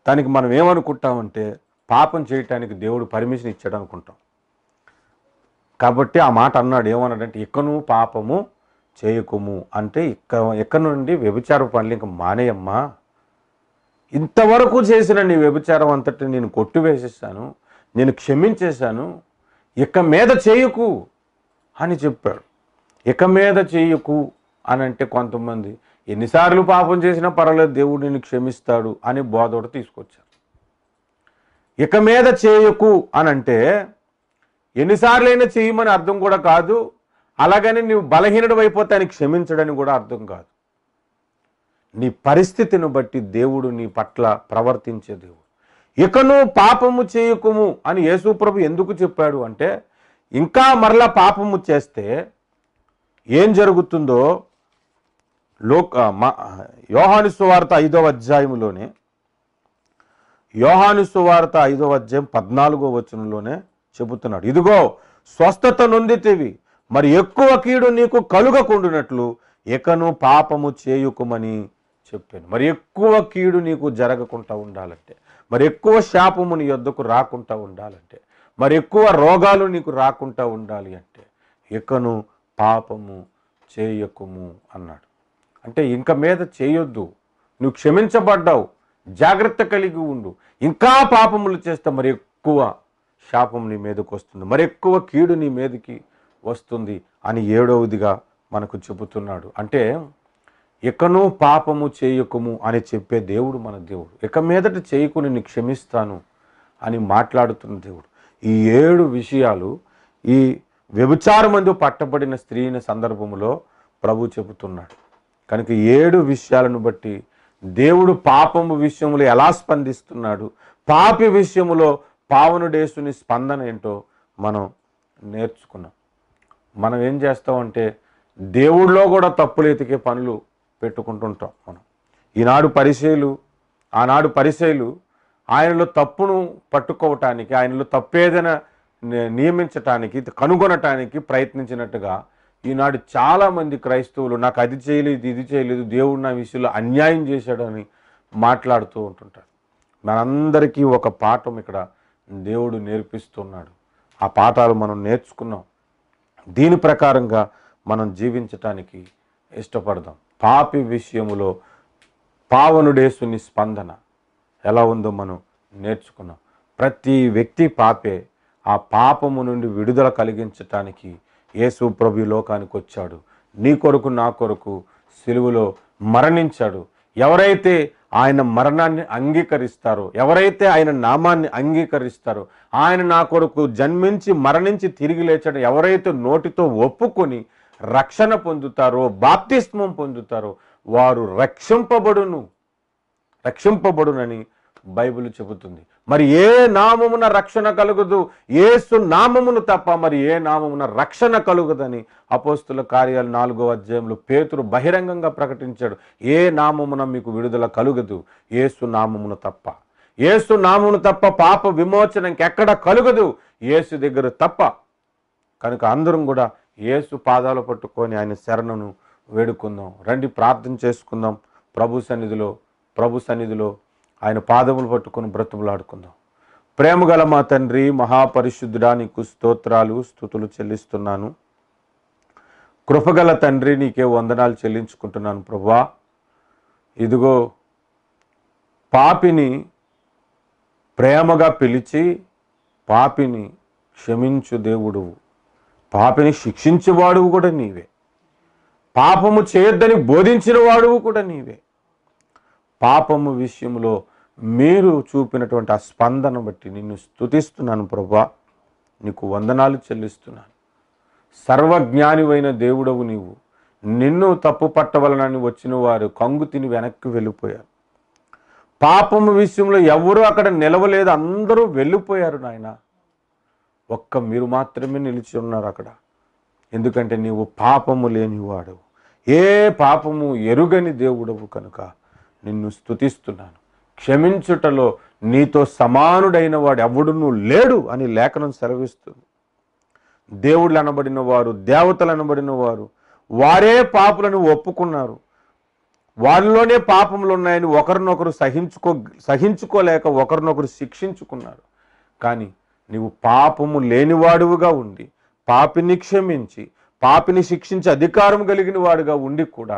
దానికి మనం ఏమనుకుంటామంటే పాపం చేయటానికి దేవుడు పర్మిషన్ ఇచ్చాడు అనుకుంటాం. కాబట్టి ఆ మాట అన్నాడు. ఏమన్నాడంటే ఇకను పాపము చేయకుము అంటే ఇక నుండి వ్యభిచార పనులు ఇంక మానేయమ్మా, ఇంతవరకు చేసిన నీ వ్యభిచారం అంతటి నేను కొట్టివేసేసాను, నేను క్షమించేశాను, ఇక మీద చేయకు అని చెప్పాడు. ఇక మీద చేయకు అని అంటే కొంతమంది ఎన్నిసార్లు పాపం చేసినా పర్వాలేదు దేవుడు నిన్ను క్షమిస్తాడు అని బోధోడు తీసుకొచ్చారు. ఇక మీద చేయకు అని అంటే ఎన్నిసార్లైనా చేయమని అర్థం కూడా కాదు, అలాగని నువ్వు బలహీనుడు అయిపోతే ఆయన క్షమించడని కూడా అర్థం కాదు. నీ పరిస్థితిని బట్టి దేవుడు నీ పట్ల ప్రవర్తించే దేవుడు. ఇకను పాపము చేయకుము అని యేసుప్రభు ఎందుకు చెప్పాడు అంటే, ఇంకా మరలా పాపము చేస్తే ఏం జరుగుతుందో యోహాను సువార్త 5వ అధ్యాయంలోనే, యోహాను సువార్త 5వ అధ్యాయం 14వ వచనంలోనే చెబుతున్నాడు. ఇదిగో స్వస్థత నొందితివి, మరి ఎక్కువ కీడు నీకు కలుగకుండునట్లు ఇకను పాపము చేయుకుమని చెప్పాను. మరి ఎక్కువ కీడు నీకు జరగకుండా ఉండాలంటే, మరి ఎక్కువ శాపము నీ యొద్దకు రాకుండా ఉండాలంటే, మరి ఎక్కువ రోగాలు నీకు రాకుండా ఉండాలి అంటే ఇకను పాపము చేయకుము అన్నాడు. అంటే ఇంక మీద చేయొద్దు, నువ్వు క్షమించబడ్డావు, జాగ్రత్త కలిగి ఉండు. ఇంకా పాపములు చేస్తే మరి ఎక్కువ శాపం నీ మీదకి వస్తుంది, మరి ఎక్కువ కీడు నీ మీదకి వస్తుంది అని 7వదిగా మనకు చెబుతున్నాడు. అంటే ఇకను పాపము చేయకుము అని చెప్పే దేవుడు మన దేవుడు. ఇక మీదట చేయకుని నీ క్షమిస్తాను అని మాట్లాడుతున్న దేవుడు. ఈ 7 విషయాలు ఈ వ్యభిచారమందు పట్టబడిన స్త్రీని సందర్భంలో ప్రభు చెబుతున్నాడు. కనుక 7 విషయాలను బట్టి దేవుడు పాపము విషయంలో ఎలా స్పందిస్తున్నాడు, పాపి విషయంలో పావనుడేసుని స్పందన ఏంటో మనం నేర్చుకున్నాం. మనం ఏం చేస్తామంటే దేవుడిలో కూడా తప్పులు ఎతికే పనులు పెట్టుకుంటుంటాం మనం. ఆనాడు పరిసయ్యులు ఆయనలో తప్పును పట్టుకోవటానికి, ఆయనలో తప్పేదైనా నియమించటానికి, కనుగొనటానికి ప్రయత్నించినట్టుగా ఈనాడు చాలామంది క్రైస్తవులు నాకు అది చేయలేదు, ఇది చేయలేదు, దేవుడు నా విషయంలో అన్యాయం చేశాడని మాట్లాడుతూ ఉంటుంటారు. మనందరికీ ఒక పాఠం ఇక్కడ దేవుడు నేర్పిస్తున్నాడు. ఆ పాఠాలు మనం నేర్చుకున్నాం. దీని ప్రకారంగా మనం జీవించటానికి ఇష్టపడదాం. పాపి విషయములో పావనుడేసుని స్పందన ఎలా ఉందో మనం నేర్చుకున్నాం. ప్రతి వ్యక్తి పాపే. ఆ పాపము నుండి విడుదల కలిగించటానికి యేసు ప్రభు ఈ లోకానికి వచ్చాడు. నీ కొరకు నా కొరకు సిలువలో మరణించాడు. ఎవరైతే ఆయన మరణాన్ని అంగీకరిస్తారో, ఎవరైతే ఆయన నామాన్ని అంగీకరిస్తారో, ఆయన నా కొరకు జన్మించి మరణించి తిరిగి లేచాడు, ఎవరైతే నోటితో ఒప్పుకొని రక్షణ పొందుతారో, బాప్తిస్మం పొందుతారో వారు రక్షింపబడునని బైబిల్ చెబుతుంది. మరి ఏ నామమున రక్షణ కలుగదు? యేసు నామమును తప్ప మరి ఏ నామమున రక్షణ కలుగదని అపోస్తుల కార్యాలు 4వ అధ్యాయంలో పేతురు బహిరంగంగా ప్రకటించాడు. ఏ నామమున మీకు విడుదల కలుగదు? యేసు నామమును తప్ప. యేసు నామమును తప్ప పాప విమోచన ఇంకెక్కడ కలుగదు, యేసు దగ్గర తప్ప. కనుక అందరం కూడా యేసు పాదాలు పట్టుకొని ఆయన శరణను వేడుకుందాం. రండి ప్రార్థన చేసుకుందాం. ప్రభు సన్నిధిలో ఆయన పాదములు పట్టుకొని బ్రతుములాడుకుందాం. ప్రేమగల మా తండ్రి, మహాపరిశుద్ధుడా, నీకు స్తోత్రాలు స్తుతులు చెల్లిస్తున్నాను. కృపగల తండ్రి, నీకే వందనాలు చెల్లించుకుంటున్నాను ప్రభువా. ఇదిగో పాపిని ప్రేమగా పిలిచి పాపిని క్షమించు దేవుడువు, పాపిని శిక్షించేవాడువు కూడా నీవే, పాపము చేయొద్దని బోధించిన వాడువు కూడా నీవే. పాపము విషయంలో మీరు చూపినటువంటి ఆ స్పందన బట్టి నిన్ను స్తుతిస్తున్నాను ప్రభువా. నీకు వందనాలు చెల్లిస్తున్నాను. సర్వజ్ఞానివైన దేవుడవు నీవు. నిన్ను తప్పు పట్టవలనని వచ్చిన వారు కంగు తిని వెనక్కి వెళ్ళిపోయారు. పాపము విషయంలో ఎవరు అక్కడ నిలవలేదు, అందరూ వెళ్ళిపోయారు నాయన. ఒక్క మీరు మాత్రమే నిలిచి ఉన్నారు అక్కడ. ఎందుకంటే నీవు పాపము లేనివాడు, ఏ పాపము ఎరుగని దేవుడవు కనుక నిన్ను స్తుతిస్తున్నాను. క్షమించుటలో నీతో సమానుడైన వాడు ఎవడునూ లేడు అని లేఖనం సెలవిస్తుంది. దేవుళ్ళు అనబడిన వారు, దేవతలు అనబడిన వారు వారే పాపులను ఒప్పుకున్నారు. వారిలోనే పాపములు ఉన్నాయని ఒకరినొకరు సహించుకోలేక ఒకరినొకరు శిక్షించుకున్నారు. కానీ నీవు పాపము లేనివాడువుగా ఉండి పాపిని క్షమించి పాపిని శిక్షించే అధికారం కలిగిన వాడుగా ఉండి కూడా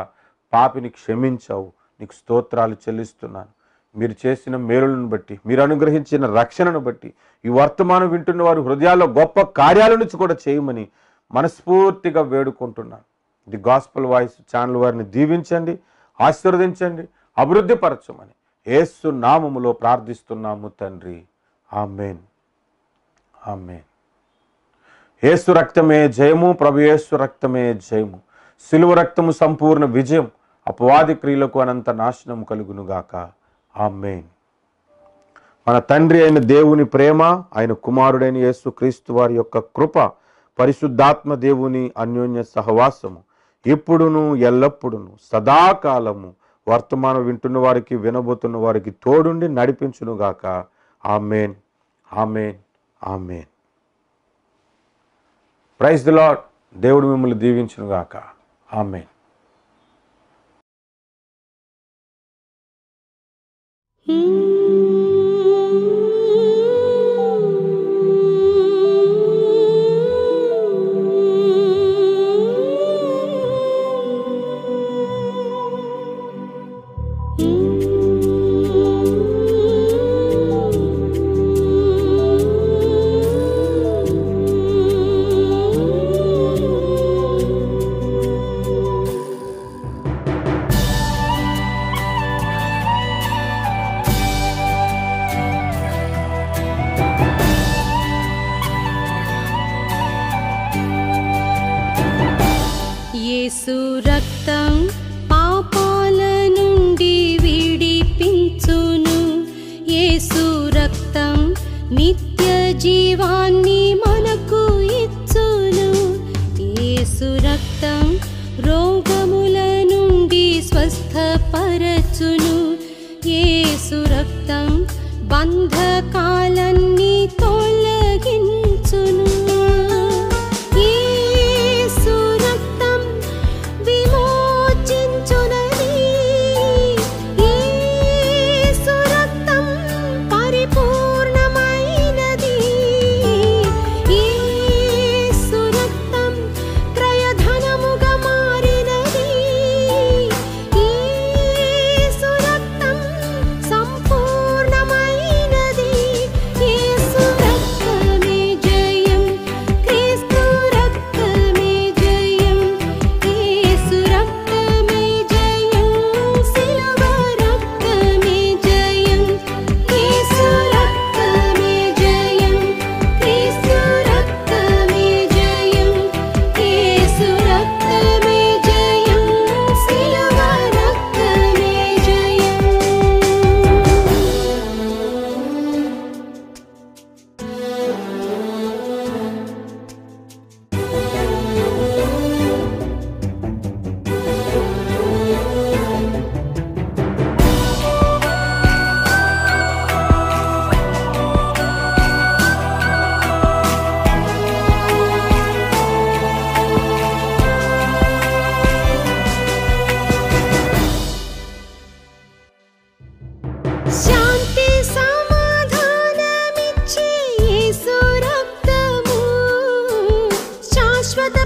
పాపిని క్షమించావు. నీకు స్తోత్రాలు చెల్లిస్తున్నాను. మీరు చేసిన మేలులను బట్టి, మీరు అనుగ్రహించిన రక్షణను బట్టి, ఈ వర్తమానం వింటున్న వారు హృదయాల్లో గొప్ప కార్యాల నుంచి కూడా చేయమని మనస్ఫూర్తిగా వేడుకుంటున్నాను. ది గాస్పల్ వాయిస్ ఛానల్ వారిని దీవించండి, ఆశీర్వదించండి, అభివృద్ధి పరచమని యేసు నామములో ప్రార్థిస్తున్నాము తండ్రి. ఆమేన్, ఆమేన్. యేసు రక్తమే జయము, ప్రభు యేసు రక్తమే జయము. సిలువ రక్తము సంపూర్ణ విజయం, అపవాది క్రియలకు అనంత నాశనం కలుగునుగాక. ఆమేన్. మన తండ్రి అయిన దేవుని ప్రేమ, ఆయన కుమారుడైన యేసు క్రీస్తు వారి యొక్క కృప, పరిశుద్ధాత్మ దేవుని అన్యోన్య సహవాసము ఇప్పుడును ఎల్లప్పుడును సదాకాలము వర్తమానం వింటున్న వారికి, వినబోతున్న వారికి తోడుండి నడిపించునుగాక. ఆమేన్, ఆమేన్, ఆమేన్. Praise the lord. దేవుడు మిమ్మల్ని దీవించునుగాక. ఆమేన్. యేసు రక్తం పాపాల నుండి విడిపించును. యేసు రక్తం నిత్య జీవాన్ని మనకు ఇచ్చును. యేసు రక్తం రోగముల నుండి స్వస్థపరచును. యేసు రక్తం బంధకాలన్నీ తొలగించును.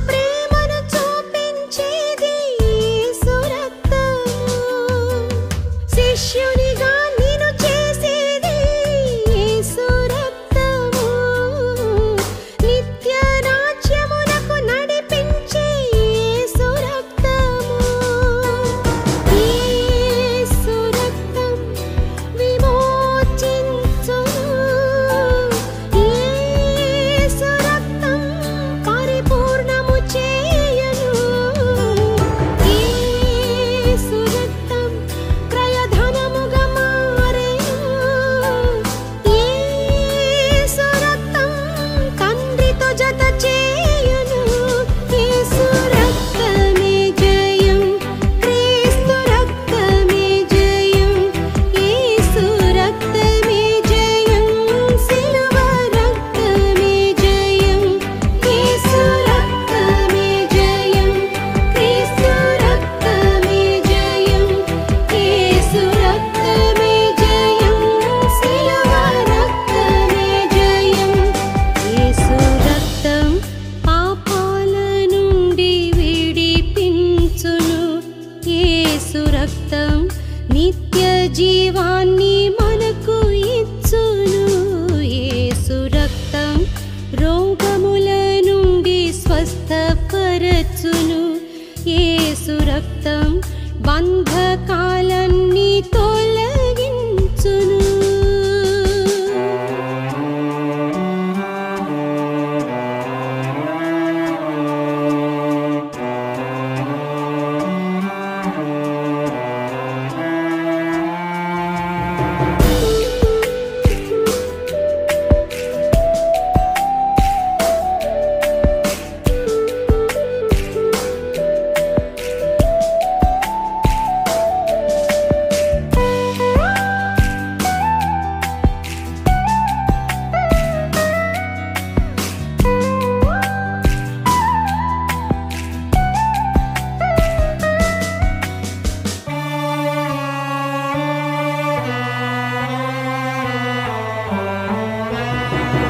ప్రేమను చూపించేది యేసు రక్తము. శిష్యునిగా నిన్ను చేసేది యేసు రక్తము. నిత్య రాజ్యమునకు నడిపించే యేసు రక్తము. యేసు రక్తం విమోచించును. యేసు రక్తం పరిపూర్ణము చేయును. యేసు రక్తం క్రయధనముగా మారెను. యేసు రక్తం తండ్రితో జత చేయును. యేసు రక్తమే జయం, క్రీస్తు రక్తమే జయం. యేసు రక్తమే జయం, సిలువ రక్తమే జయం. యేసు రక్తమే జయం, క్రీస్తు రక్తమే జయం. యేసు రక్తమే జయం, సిలువ రక్తమే జయం. యేసు రక్తం పాపాల నుండి విడిపించును. యేసు రక్తం నిత్య జీవాన్ని మనకు ఇచ్చును. యేసు రక్తం రోగముల నుండి స్వస్థపరచును. యేసు రక్తం బంధకాలన్నీ తొలగించును.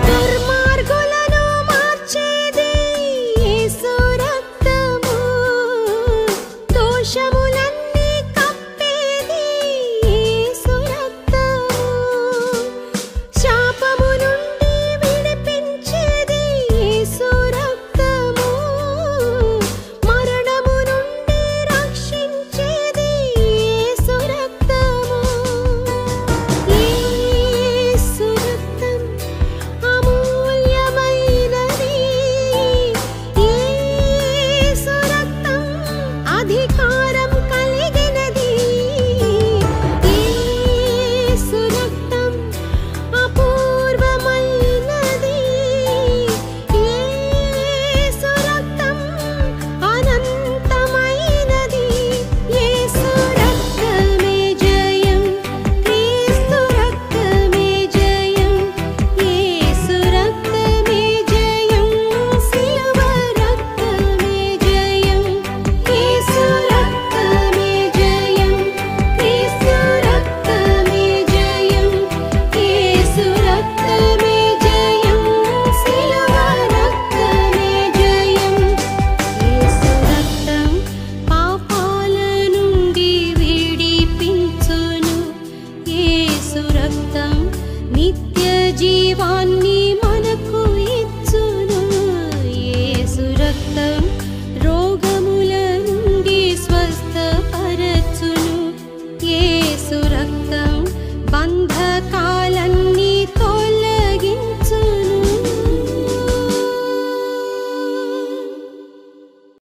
దుర్మార్గులను మార్చేది యేసు రక్తము. దోషములన్నీ కప్పేది యేసు రక్తము. శాపము నుండి విడిపించేది యేసు రక్తము. మరణము నుండి రక్షించేది యేసు రక్తము. యేసు రక్తం అమూల్యమైనది. యేసు రక్తం అధికారం కలిగినది. యేసు రక్తం అపూర్వమైనది. యేసు రక్తం అనంతమైనది. యేసు రక్తమే జయం, క్రీస్తు రక్తమే జయం. యేసు రక్తమే జయం, సిలువ రక్తమే జయం. యేసు రక్తమే జయం, క్రీస్తు రక్తమే జయం. యేసు రక్తమే జయం, సిలువ రక్తమే జయం. యేసు రక్తం పాపాల నుండి విడిపించును. యేసు రక్తం నిత్య జీవాన్ని